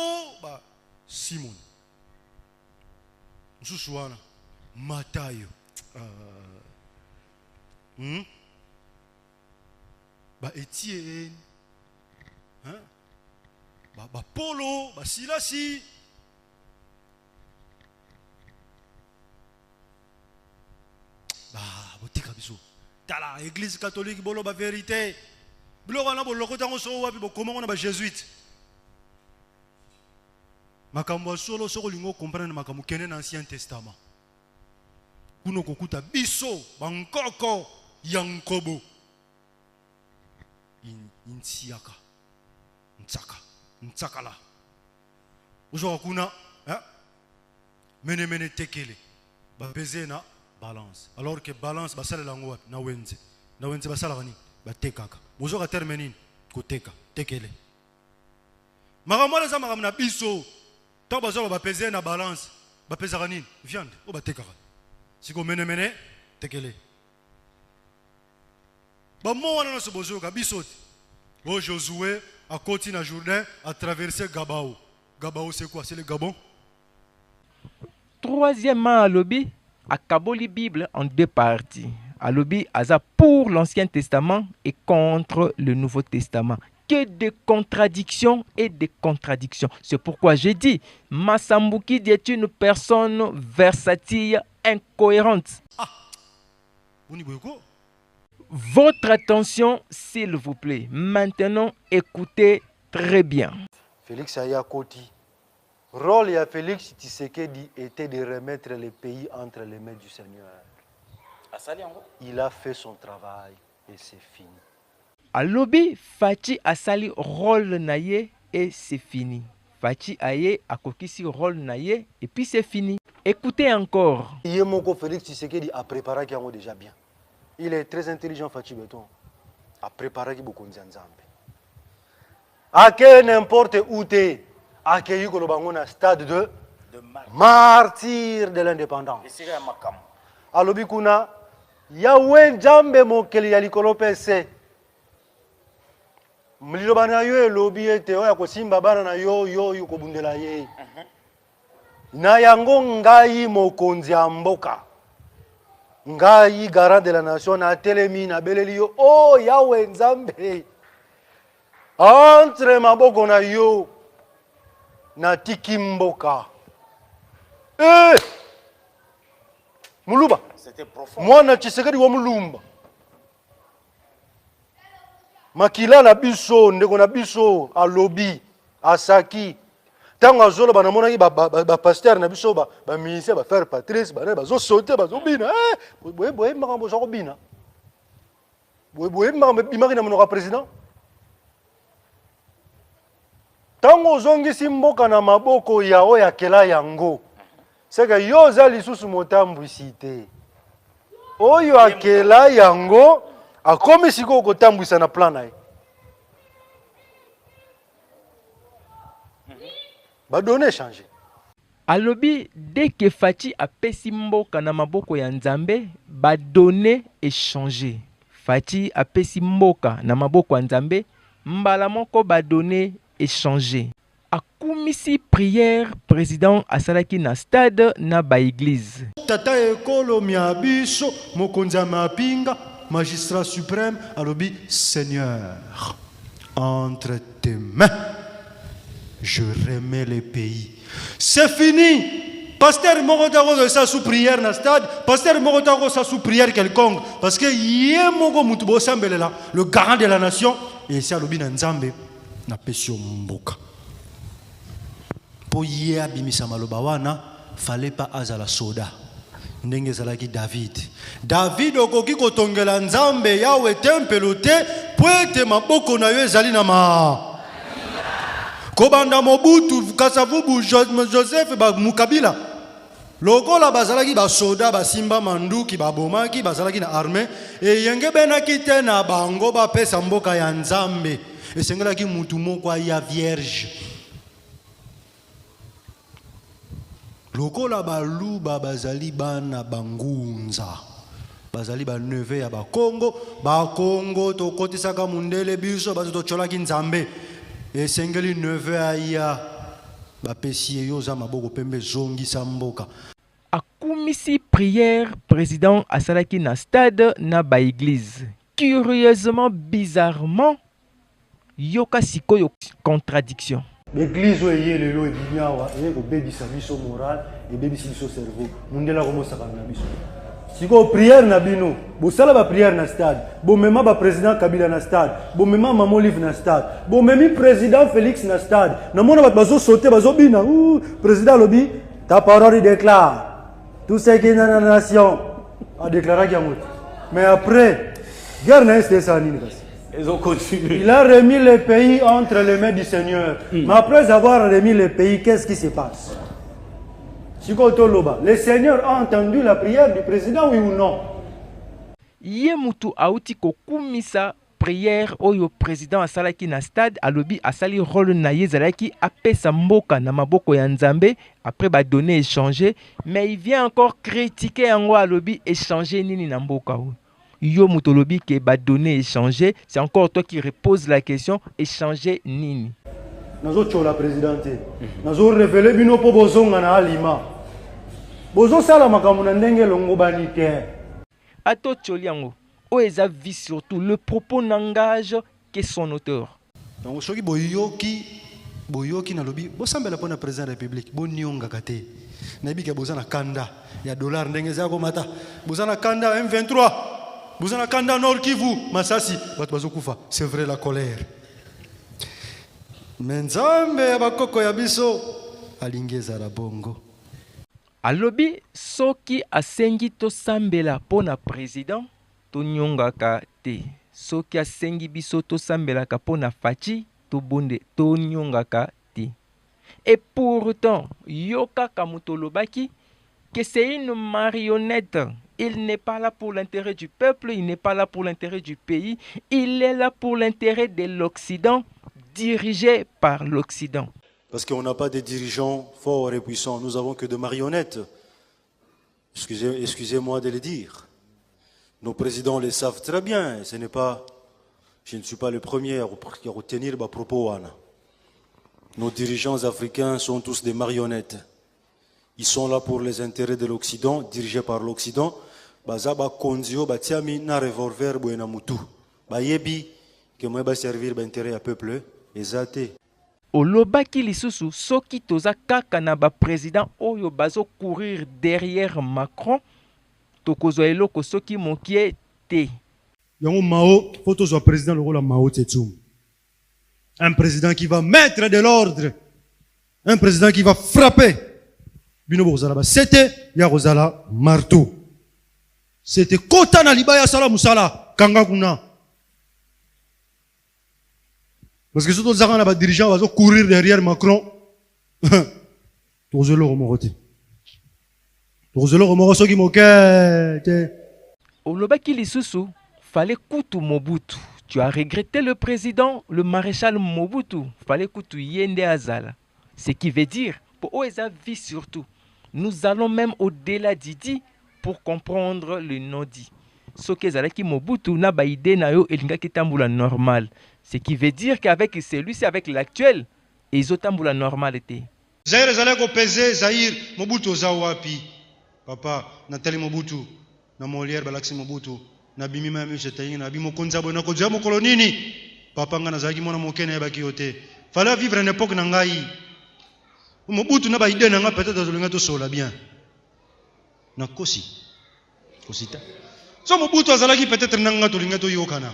ba Simon. Nsusuana Matayo. Ba Etienne, hein? Ba Polo, ba Silasi. Bah, botika biso. Tala église catholique bolo ba vérité. Biloko na boloko tango so wapi bo comment on a ba jésuite. Makambo solo soko lingo comprendre makambo kene na ancien testament. Kuno kokuta biso bankoko yankobo. Insiaka ntsakala uzo kuna mene tekele ba peser na balance alors que balance basala lango na wenze basala kani ba tekaka uzo ka terme nini ko tekele makamala za makam na biso to bazo ba peser na balance ba pesaka nini viande o ba tekaka siko mene tekele ba mo wana so bozo ka biso. Oh Josué a continué à Jourdain à traverser Gabao. Gabao c'est quoi? C'est le Gabon. Troisièmement alobi akaboli Bible en 2 parties. Alobi aza pour l'Ancien Testament et contre le Nouveau Testament. Que de contradictions et de contradictions. C'est pourquoi j'ai dit Masambuki est une personne versatile, incohérente. Votre attention, s'il vous plaît. Maintenant, écoutez très bien. Félix Ayakoti. Rôle de Félix Tshisekedi était de remettre le pays entre les mains du Seigneur. Il a fait son travail et c'est fini. Alobi Fati asali rôle naye et c'est fini. Fati aye akokisi rôle naye et puis c'est fini. Écoutez encore. Yemoko Félix Tshisekedi a préparé qui a déjà bien. Il est très intelligent, Fati Beton. A préparé qui beaucoup de Nzambe. A que n'importe où tu accueilli que le stade de martyr de l'indépendance. Alobi kuna Yahweh Nzambe mokeli ya likolo pese. Mlilo bana yo elobi ete oya kosimba bana na yo kobundela ye. Na yango ngai mokonzi ya mboka. Ngai garant de la nation na telemi na beleli yo oh Yahweh Nzambe entre maboko na yo na tikimboka Muluba c'était profond mwana Tshisekedi wa mulumba makila na biso ndeko na biso alobi asaki tango azolo bana mona ba pasteur na biso ba ministère ba faire Patrice ba zo sauter ba zo bina boye makambo zo bina boye makambo bimaki na monoka président tango zongisi mboka na maboko ya oya kela yango seka yo za lisusu motambwisi te oyo akela yango akomi siko kotambwisa na plan na ye ba donner changer. Alobi dès que Fati a pesi mboka na maboko ya Nzambe ba donner échanger. Fati a pesi mboka na maboko ya Nzambe mbala moko ba donner échanger. Akumisi prière président asalaki na stade na ba église. Tata ekolo miabiso mokonza mapinga magistrat suprême alobi Seigneur entre tes mains je remets le pays. C'est fini. Pasteur Mokotako ça sous prière na stade, pasteur Mokotako ça sous prière quelconque parce que yemoko mutubo sambelela le garant de la nation et c'est alobi na Nzambe na pesio mboka. Po ye abimisa maloba wana fallait pas azala soda. Ndenge zalaki David okoki kotongela Nzambe yawe tempelo te po ete maboko na yo ezali na ma Kobanda Mobutu, Kasavubu, Joseph, Mukabila. lokola bazalaki basoda basimba manduki babomaki bazalaki na armée eyenge benaki te na bango bapesa mboka ya nzambe esengelaki mutu moko ya vierge lokola baluba bazali bana bangunza bazali ba neve ya bakongo tokotisaka mundele biso bazo tocholaki nzambe esengeli neve aya bapesi yo za maboko pembe zongisa mboka akumisi prière président asalaki na stade na ba église. Curieusement, bizarrement, yoka sikoyo contradiction. L'église est lelo ebinyawa ko bebisa biso moral et bebisa biso cerveau mundela ko mosaka na biso siko prière na bino bo sala ba prière na stade bo mema ba président Kabila na stade bo mema Mama Olive na stade bo memi président Félix na stade na mona bat bazo sauter bazo bina président lobi ta parole déclare tout ce qui est dans la nation a déclaré qu'il mais après guerre n'a été ça ni Ils ont continué. il a remis le pays entre les mains du Seigneur. Mais après avoir remis le pays, qu'est-ce qui se passe? Le Seigneur a entendu la prière du président, oui ou non? Yemutu auti kokumisa prière oyo président asalaki na stade alobi asali rôle na yezalaki apesa mboka na maboko ya Nzambe après ba donner échanger mais il vient encore critiquer yango alobi échanger nini na mboka oyo. Yo mutolobi ke ba donner échanger, c'est encore toi qui repose la question échanger nini. Nazo chola présidente. Nazo révéler bino po bozonga na alima. Bozo sala makambo na ndenge longo banite. Ato choli yango. Oeza vit surtout le propos n'engage que son auteur. Donc soki boyoki na lobi bosambela pona président de la République bonionga kate. Nabi ke bozana kanda ya dollar ndenge za ko mata. Bozana kanda M23. Vous avez un candidat Nord Kivu, Masasi, c'est vrai la colère. Mais Nzambe abakoko ya biso alingeza la bongo. Alobi soki asengi to sambela pona président to nyongaka te. Soki asengi biso to sambela ka pona fachi to bonde to nyongaka te. Et pourtant yoka kamutolobaki que c'est une marionnette. Il n'est pas là pour l'intérêt du peuple, il n'est pas là pour l'intérêt du pays, il est là pour l'intérêt de l'Occident, dirigé par l'Occident. Parce qu'on n'a pas de dirigeants forts et puissants, nous avons que de marionnettes. Excusez-moi de le dire. Nos présidents le savent très bien, et je ne suis pas le premier à retenir ma propos. Nos dirigeants africains sont tous des marionnettes. Ils sont là pour les intérêts de l'Occident, dirigés par l'Occident. Bazaba konzio batiami na revolver boena mutu. Bayebi que moi ba servir ba intérêt à peuple ezate. Olobaki lisusu soki toza kaka na ba président oyo bazo courir derrière Macron tokozwa eloko soki mokie te. Yango Mao, photo soit président le rôle Mao Tse-tung. Un président qui va mettre de l'ordre. Un président qui va frapper. C'était Yarozala marteau. C'était Kota na libaya sala musala kanga kuna. Parce que surtout Zara na ba dirigeant va courir derrière Macron. Tozelo romorote. Tozelo romoroso ki moke. Olobaki lisusu fallait kutu Mobutu. Tu as regretté le président, le maréchal Mobutu. Fallait kutu yende azala. Ce qui veut dire pour Oeza vie surtout. Nous allons même au-delà d'Idi pour comprendre le non-dit. Ce que Zalaki Mobutu n'a pas idée na yo elinga kitambula normal. Ce qui veut dire qu'avec celui-ci, avec l'actuel, ils ont tambula normal été. Zaire Zaleko pesé Zaire Mobutu zawapi. Papa Nathalie Mobutu na Molière Balaxi Mobutu na bimima mi chetayina na bimo konza bona ko jamo kolonini. Papa ngana zaki mona mokene ba kiote. Fallait vivre une époque na ngai. Mobutu na ba idée na nga peut-être azolinga to sola bien. Na kosi. Kosita. So Mobutu azalaki peut-être na nga to linga to yokana.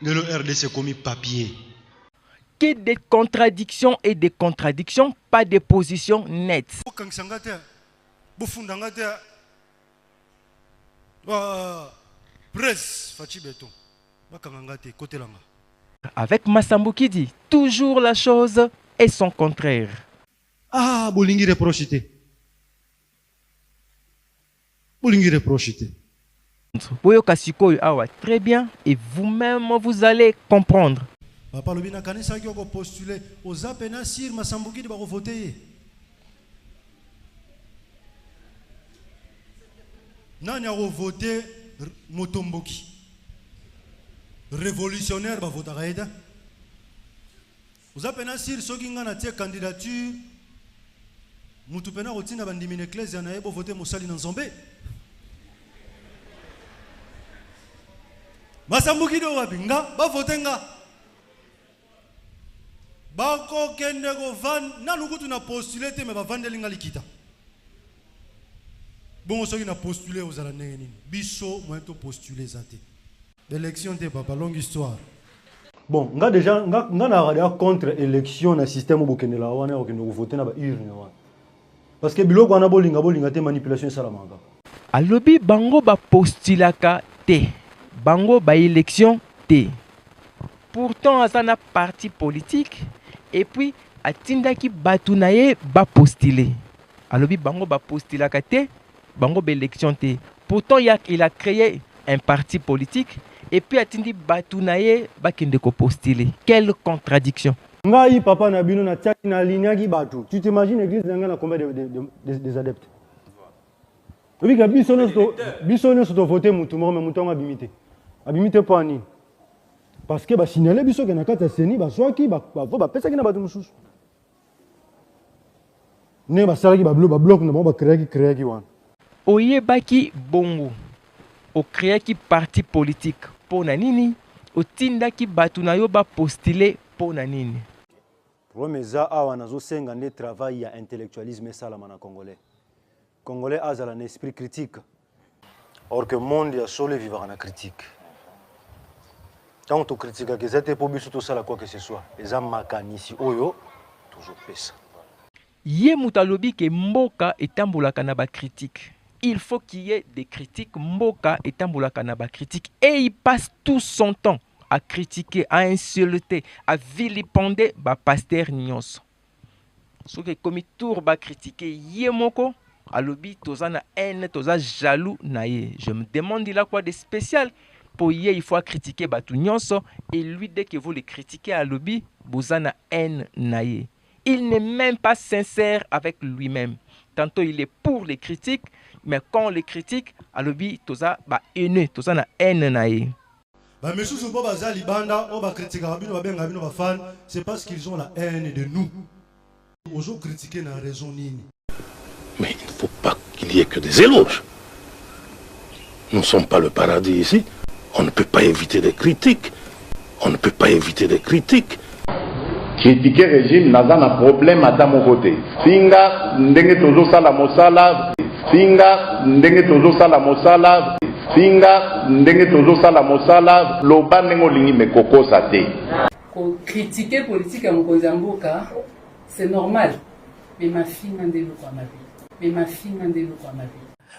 Le RDC commis papier. Que des contradictions et des contradictions, pas de position nette. Presse fachi beton. Bakangangate côté langa. Avec Massambo qui dit toujours la chose et son contraire. Ah, bolingi reprochité. Bolingi reprochité. Boyoka sikoyo awa très bien et vous-même vous allez comprendre. Papa lobina kanisa ki oko postuler aux apena sir masambuki de bako voter. Nani a voté Motomboki. Révolutionnaire ba vota raida. Aux apena sir soki ngana tie candidature mutu pena rotina bandimi ecclesia na ebo voter Mosali na Nzombe. Masambuki do wabinga ba voter nga. Bako kende go van na lukutu na postuler te me ba vandelinga likita. Bon ceux qui na postulé aux alanenini. Biso moito postuler zate. L'élection te papa longue histoire. Bon, nga déjà nga na radio contre élection na système au Bokendela wana okende ko voter na ba urne wana. Parce que biloko wana bolinga te manipulation salamanga. Alobi bango ba postulaka te. Bango ba élection te. Pourtant azana parti politique et puis atindaki batu na ye ba postuler. Alobi bango ba postulaka te, bango ba élection te. Pourtant il a créé un parti politique et puis atindi batu na ye ba kende ko postuler. Quelle contradiction. Ngai papa na bino na tiaki na lignaki batu. Tu t'imagines l'église na combien des adeptes? Oui, que biso ne so voter mutu mo mutu nga bimité. Abimité po ani. Parce que ba signaler biso ke na kata seni ba soki ba pesa ki na batu mususu. Ne ba sala ki ba bloc na ba créer ki wan. Oyebaki bongo. O créer ki parti politique po na nini? O tindaki batu na yo ba postuler po na nini? Problème za awa nazo senga ne travail ya intellectualisme salama na congolais. Congolais azala un esprit critique. Or que monde ya solo vivre na critique. Tant que tu critiques que c'était pour biso tout ça quoi que ce soit. Les amakanisi oyo toujours pesa. Ye mutalobi ke mboka etambulaka na ba critique. Il faut qu'il y ait des critiques. Mboka etambulaka na ba critique et il passe tout son temps à critiquer, à insulter, à vilipender ba pasteur nyonso. Ce que comme tour ba critiquer ye moko alobi toza na haine, toza jaloux na ye. Je me demande il a quoi de spécial pour ye il faut critiquer batu nyonso et lui dès que vous le critiquez alobi boza na haine na ye. Il n'est même pas sincère avec lui-même. Tantôt il est pour les critiques, mais quand on les critique, alobi toza ba haine, toza na haine na ye. Bah mais sous boba za libanda on va critiquer bino ba benga bino ba fan, c'est parce qu'ils ont la haine de nous. Ozo critiquer na raison nini. Mais il ne faut pas qu'il y ait que des éloges. Nous ne sommes pas le paradis ici. On ne peut pas éviter des critiques. On ne peut pas éviter des critiques. Critiquer le régime n'a pas de problème à mon côté. Singa, ndenge tozo sala mosala. Singa, ndenge tozo sala mosala. Singa, ndenge tozo sala mosala. Loba nengo lingi me koko sate. Critiquer politique à Mkozamboka, c'est normal. Mais ma fille n'a pas de ma vie. Mais ma fille n'a pas de ma vie.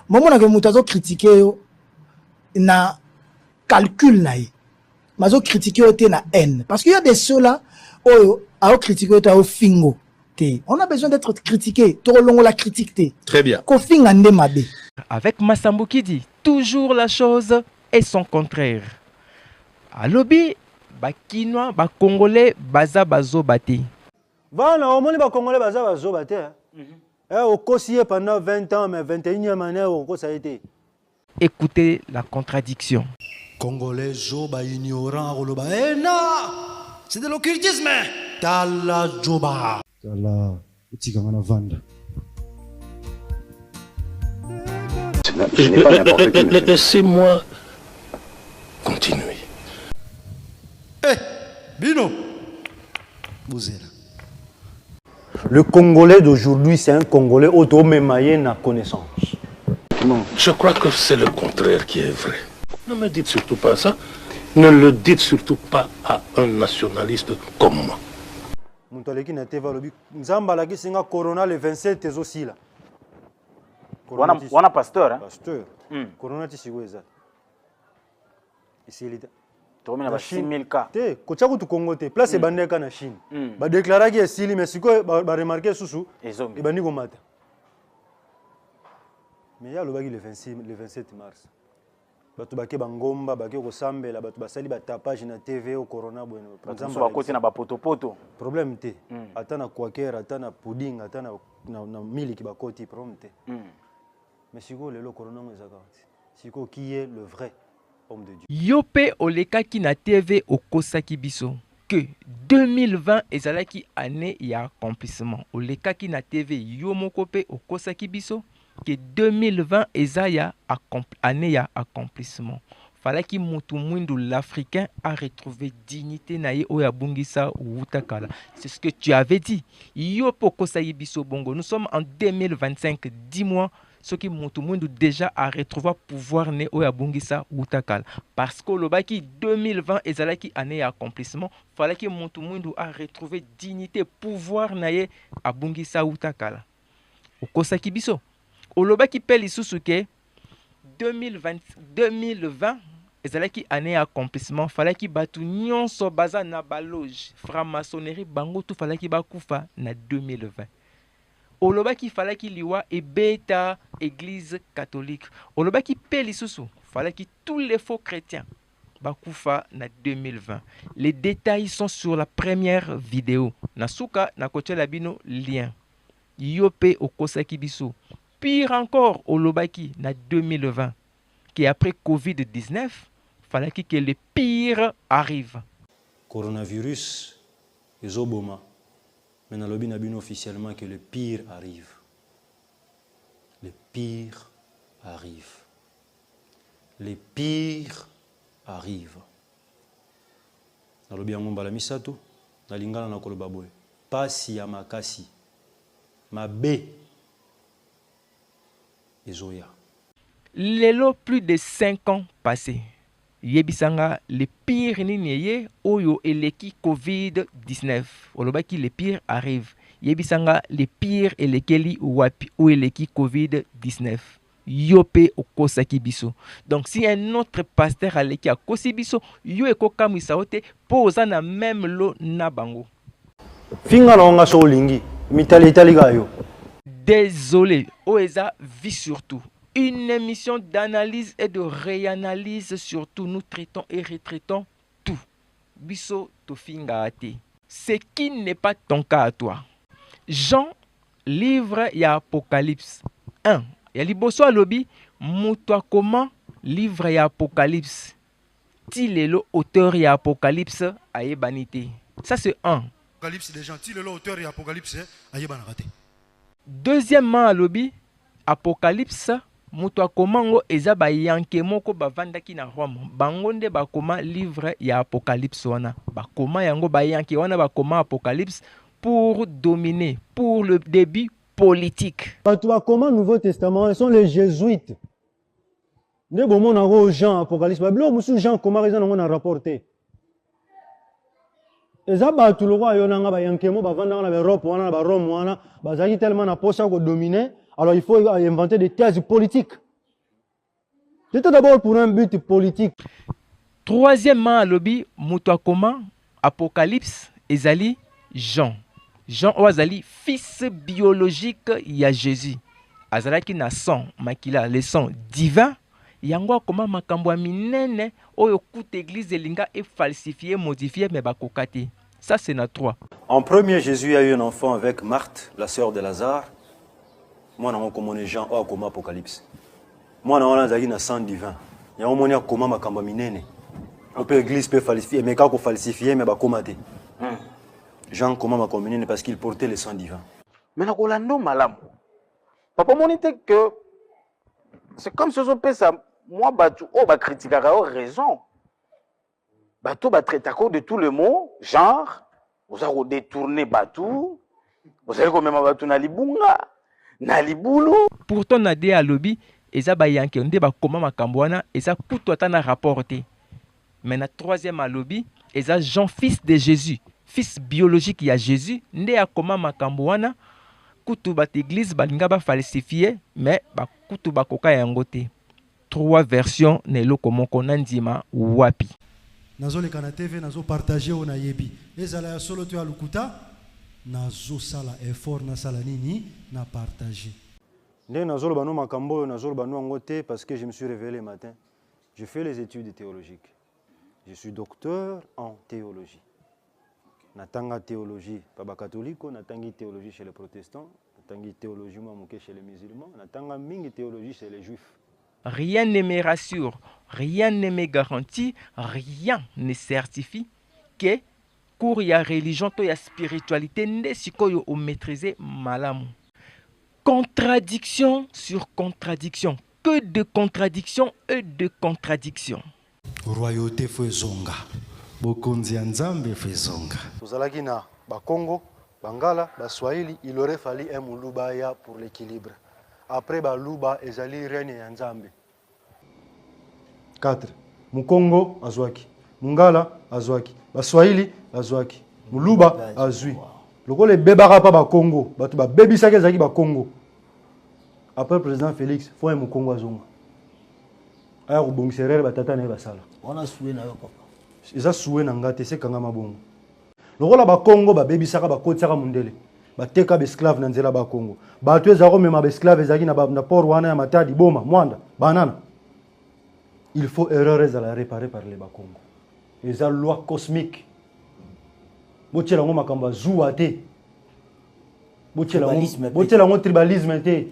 Maman a que critiquer na calcul naï. Mazo critiquer au na haine parce qu'il y a des ceux là à critiquer au fingo. On a besoin d'être critiqué. Trop long la critique té. Très bien. Avec Masambuki dit toujours la chose et son contraire. À lobby, ba Kinois, ba Congolais, baza bazo bati. Voilà, au moins ba Congolais baza bazo bati. Au Kossier pendant 20 ans, mais 21e année, au ça a été. Écoutez la contradiction. Congolais, Joba ignorant, Roloba. Eh non! C'est de l'occultisme! Tala Joba. Tala, Utigana Vanda. Je n'ai pas n'importe qui. Laissez-moi continuer. Eh, Bino! Bouzela. Le Congolais d'aujourd'hui, c'est un Congolais auto-mémaillé na connaissance. Non, je crois que c'est le contraire qui est vrai. Ne me dites surtout pas ça. Ne le dites surtout pas à un nationaliste comme moi. Moutoleki na teva lobi. Nzamba ki singa corona le 27 aussi là. Wana pasteur hein? Pasteur. Corona ti sigweza. Ici il tomina ba 6000 cas te ko tshako tu Congo te place bandeka na Chine ba déclarer que esili mais siko ba remarquer susu e bani ko mata mais ya lobaki le 27 mars bato bake bangomba bake ko sambela bato basali ba tapage na TV au corona bueno exemple ba côté na ba poto problème te ata na kwakera ata na pudding ata na miliki ba koti problème te mais siko lelo corona ngezaka siko qui est le vrai homme de Dieu. Yope olekaki na TV okosaki biso que 2020 ezalaki année ya accomplissement. Olekaki na TV yo moko pe okosaki biso que 2020 ezaya année ya accomplissement. Falaki mutu mwindu l'Africain a retrouvé dignité na ye oya bungisa wutakala. C'est ce que tu avais dit. Yope okosaki biso bongo. Nous sommes en 2025, 10 mois. Ce qui mutu mwindu déjà a retrouvé pouvoir ne oya bungisa wutakala. Parce que le baki 2020 ezalaki année ya accomplissement. Falaki mutu mwindu a retrouvé dignité, pouvoir na ye a bungisa wutakala. Okosaki biso. Olobaki pe lisusu ke 2020 ezalaki année ya accomplissement. Falaki batu nyonso baza na baloge franc-maçonnerie bango tu falaki bakufa na 2020. Olobaki falaki liwa ebeta église catholique. Olobaki pe lisusu falaki tous les faux chrétiens bakufa na 2020. Les détails sont sur la première vidéo. Nasuka na kotia labino lien. Yope okosaki biso. Pire encore, olobaki na 2020, qu'après Covid-19, fallait que le pire arrive. Coronavirus, les oboma. Mais dans le bin officiellement que le pire arrive. Le pire arrive. Le pire arrive. Dans le bin mbala misato, na lingala na koloba boy. Pasi ya makasi. Mabe. Lelo plus de 5 ans passés. Yebisanga le pire niniye oyo eleki Covid-19. Olobaki le pire arrive. Yebisanga le pire elekeli wapi ou eleki Covid-19. Yope okosaki biso. Donc si un autre pasteur aleki akosi biso, yo ekokamwisa ote poza na même lo na bango. Finga longa so lingi, mitali gayo. Désolé, Oeza vit surtout. Une émission d'analyse et de réanalyse surtout. Nous traitons et retraitons tout. Biso tofinga ate. Ce qui n'est pas ton cas à toi. Jean, livre ya Apocalypse 1. Ya liboso alobi, mutwa comment livre ya Apocalypse. Tilelo auteur ya Apocalypse ayebanite. Ça c'est 1. Apocalypse des gens, Tilelo auteur ya Apocalypse ayebanite. Deuxièmement, alobi Apocalypse muto komango eza ba yanke moko bavandaki na Rome. Bango nde bakoma livre ya Apocalypse wana. Bakoma yango ba yanke wana bakoma Apocalypse pour dominer, pour le début politique. Bato bakoma Nouveau Testament, ils sont les jésuites. Ne bon mon ngo Jean Apocalypse, bablo musu Jean koma raison ngo na rapporter. Eza bato lo wa yona nga ba yanke mo bavanda na Europe wana ba Rome wana, bazaki tellement na posa ko dominer. Alors il faut inventer des thèses politiques. C'était d'abord pour un but politique. Troisièmement, alobi mutwakoma Apocalypse ezali Jean. Jean Oazali, fils biologique ya Jésus. Azalaki na sang makila, le sang divin. Yango koma makambo ya minene oyo kuta église elinga et falsifié, modifié mais bakokate. Ça c'est na 3. En premier, Jésus a eu un enfant avec Marthe, la sœur de Lazare. Moi, je suis Jean au coma Apocalypse. Moi, je suis un sang divin. Je suis un coma makamba minene. On peut l'église peut falsifier, mais quand on falsifie, mais bah comment t'es? Jean coma makamba minene parce qu'il portait le sang divin. Mais na kolando malam. Papa monite que c'est comme ce que ça moi batu oh ba critiquer raison. Bato ba traiter de tout le mot genre vous avez détourné batou. Vous avez quand même batou na libunga. Pourtant nade alobi eza ba yanke nde ba koma makambo wana eza kutu atana rapporté. Mais na troisième alobi eza Jean fils de Jésus, fils biologique ya Jésus nde akoma makambo wana kutu ba église balinga ba falsifier mais ba kutu ba koka yango te. 3 versions ne loko moko nandima wapi. nazo le kana TV nazo partager ona yebi ezala ya solo to ya lukuta nazo sala effort na sala nini na partager Ndenge nazolo bano makambo oyo nazolo bano yango te parce que je me suis réveillé le matin. Je fais les études théologiques. Je suis docteur en théologie. Natanga théologie pas catholique, natangi théologie chez les protestants, natangi théologie moke chez les musulmans, natanga mingi théologie chez les juifs. Rien ne me rassure, rien ne me garantit, rien ne certifie que pour la religion to la spiritualité nde sikoyo o maîtriser malamu. Contradiction sur contradiction, que de contradictions et de contradictions. Royauté fezonga, bokonzi nzambe fezonga. Tozalaki na Bakongo, Bangala, Baswahili, il aurait fallu un mulubaya pour l'équilibre. Après Baluba, ezali reine ya Nzambe. 4. Mukongo azwaki, Mungala azwaki, Baswahili azwaki, Muluba azwi. Lokole bebaka pa Bakongo, batu ba bebisaka ezaki Bakongo. Après le président Félix, faut un Mukongo azonga. Aya kubongiserere batata na basala. Wana suwe na yo papa. Eza suwe na ngate se kanga mabongo. Lokola Bakongo ba bebisaka bakotisaka mundele. Bateka besclave na nzela Bakongo. Batu ezako mema besclave ezaki na port wana ya Matadi Boma, Mwanda, Banana. Il faut erreur ezala réparée par les Bakongo. Eza loi cosmique. Botiela ngo makamba zuwa te. Botiela ngo tribalisme te.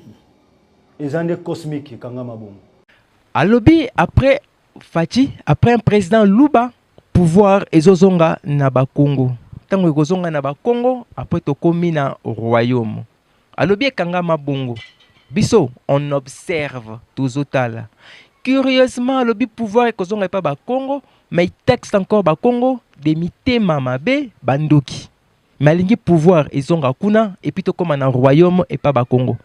Ezande cosmique kanga mabongo. Alobi après Fachi, après un président Luba, pouvoir ezozonga na Bakongo. Tango ezozonga na Bakongo, après tokomi na royaume. Alobi kanga mabongo. Biso, on observe tozotala. Curieusement, alobi pouvoir ezozonga pa Bakongo, mais texte encore Bakongo de mitema mabe bandoki. Malingi pouvoir ezonga kuna et puis tokoma na royaume et pas Bakongo.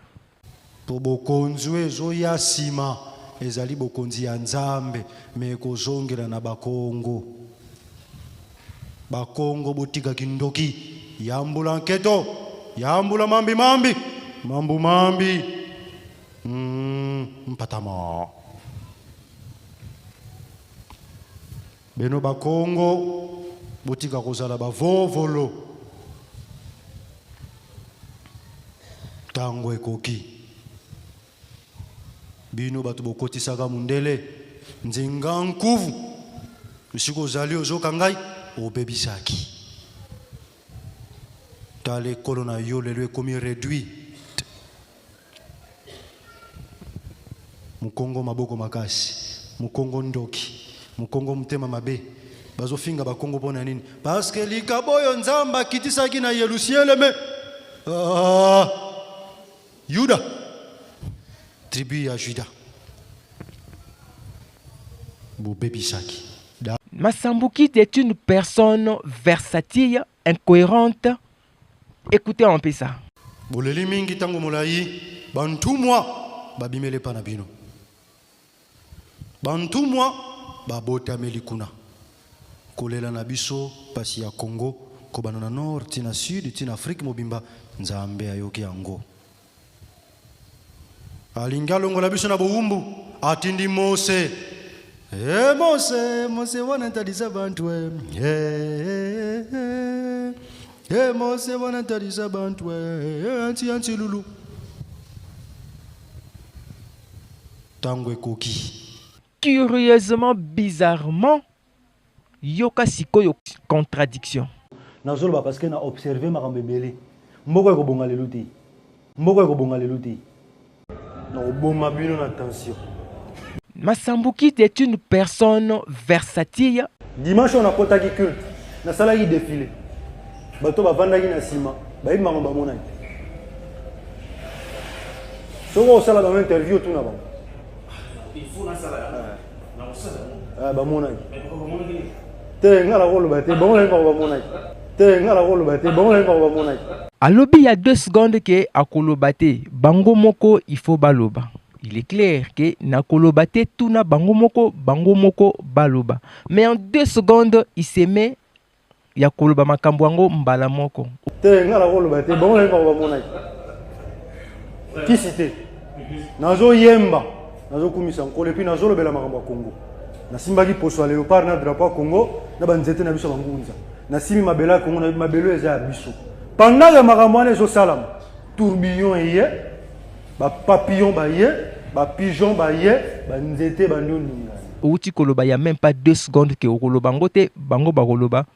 To bokonzi ezo ya sima ezali bokonzi ya Nzambe me kozongela na Bakongo. Bakongo botika kindoki yambula nketo yambula mambi mambi mpatama beno Bakongo botika kozala bavovolo tango ekoki bino batu bokotisaka mundele nzinga nkuvu usiko zali ozoka ngai obebisaki tale kolona yo lelo ekomi réduit Mukongo maboko makasi Mukongo ndoki Mukongo mtema mabe bazofinga Bakongo pona nini parce que likaboyo Nzamba kitisaki na Yerusalem Yuda tribu ya Juda Bobebisaki. Masambukit est une personne versatile, incohérente. Écoutez un peu ça. Boleli mingi tango molai bantumwa babimele pa na bino. Bantumwa babota melikuna. Kolela na biso pasi ya Congo, kobana na nord, tina sud, tina Afrique mobimba Nzambe ayoki yango. Alingalo la biso na boumbu atindi Mose. Mose wana ntaliza bantu Mose wana ntaliza bantu anti lulu tango ekoki. Curieusement, bizarrement, yoka sikoyo contradiction. Nazoloba parce que na observé makambe belé. Mboko ekobonga leluti. Mboko ekobonga leluti. Na oboma bino na tension. Masambukit est une personne versatile. Dimanche on a kotaki culte. Na salaki défilé. Bato bavandaki na sima. Bayi makambo bamonaki. Soko osala ba interview tout na bango. Il faut na sala. Na osala. Bamonaki. Te ngala rolo bate, bamonaki ba bamonaki. Te ngala rolo bate, bamonaki ba bamonaki. Alobi il y a 2 secondes que akolobate bango moko il faut baloba. Il est clair que nakolobate tout na bango moko baloba. Mais en 2 secondes il se met ya koloba makambo yango mbala moko. Te ngala kolobate bamonaki ba bamonaki. Qui cité? Nazo yemba, nazo kumisa nkole puis nazo lobela makambo ya Congo. Na simbaki poso léopard na drapeau Congo. na banzete na biso bangunza na simi mabela kongo na mabelo eza ya biso pendant que makambo wana ezosalama tourbillon eye bapapillon baye bapigeon baye banzete bandoningana outi koloba ya même pas 2 secondes que okoloba ngote bango bakoloba.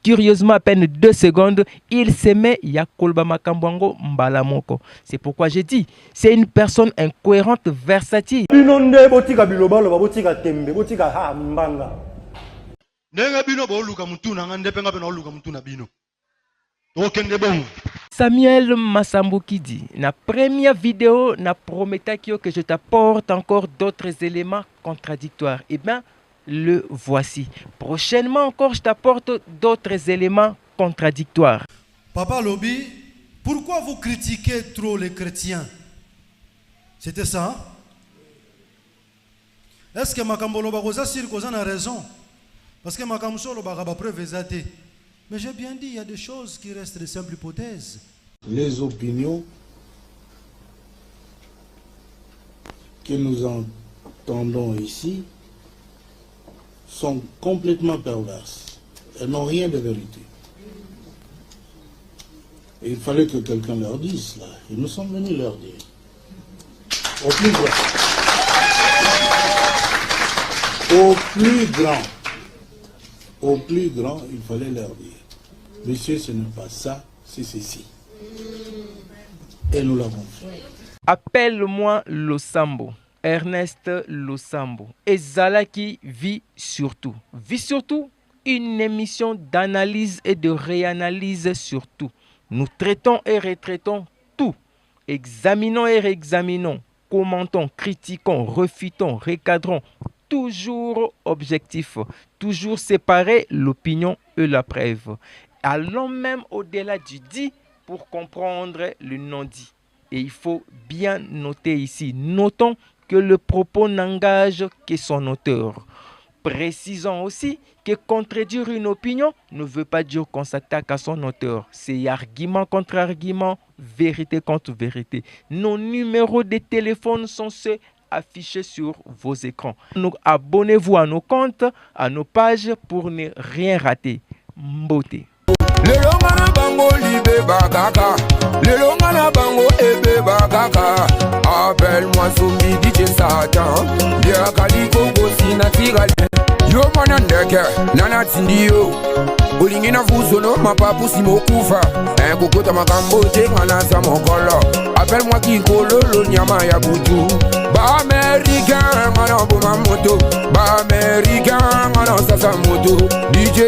Curieusement, à peine 2 secondes, il se met ya koloba makambwango mbalamoko. C'est pourquoi j'ai dit, c'est une personne incohérente, versatile. Binonde botika bilobalo botika tembe botika ha mbanga. Nenga bino bo luka mutuna ngande penga pena luka mutuna bino. Okende bon. Samuel Massamboki dit, na première vidéo, na promettakio que je t'apporte encore d'autres éléments contradictoires. Eh bien, le voici. Prochainement encore, je t'apporte d'autres éléments contradictoires. Papa Lobi, pourquoi vous critiquez trop les chrétiens? C'était ça? Est-ce que Makambolo Barosa Sirkozan a raison? Parce que Makamsolo Baraba preuve exatée. Mais j'ai bien dit, il y a des choses qui restent de simples hypothèses. Les opinions que nous entendons ici sont complètement perverses. Elles n'ont rien de vérité. Et il fallait que quelqu'un leur dise cela. Et nous sommes venus leur dire. Au plus grand, il fallait leur dire. Monsieur, ce n'est pas ça, c'est ceci. Et nous l'avons fait. Appelle-moi Losambo. Ernest Losambo. Et Zalaki vit surtout. Vit surtout une émission d'analyse et de réanalyse sur tout. Nous traitons et retraitons tout. Examinons et réexaminons. Commentons, critiquons, refutons, recadrons. Toujours objectif. Toujours séparer l'opinion et la preuve. Allons même au-delà du dit pour comprendre le non-dit. Et il faut bien noter ici. Notons que le propos n'engage que son auteur. Précisons aussi que contredire une opinion ne veut pas dire qu'on s'attaque à son auteur. C'est argument contre argument, vérité contre vérité. Nos numéros de téléphone sont ceux affichés sur vos écrans. Donc, abonnez-vous à nos comptes, à nos pages pour ne rien rater. Mbote. Le longana bango libe bagaka, le longana bango ebe bagaka. Appelle-moi Soumi DJ Satan, bien kaliko gosi na tigale. Yo manandeke, nana tindio, olingina fusono mapapu simokufa. Un kokota makambo tengana sa mokolo. Appelle-moi Kikolo lo nyama ya butu. Ba Americain, ngana boma moto. Ba Americain, ngana sasa moto. DJ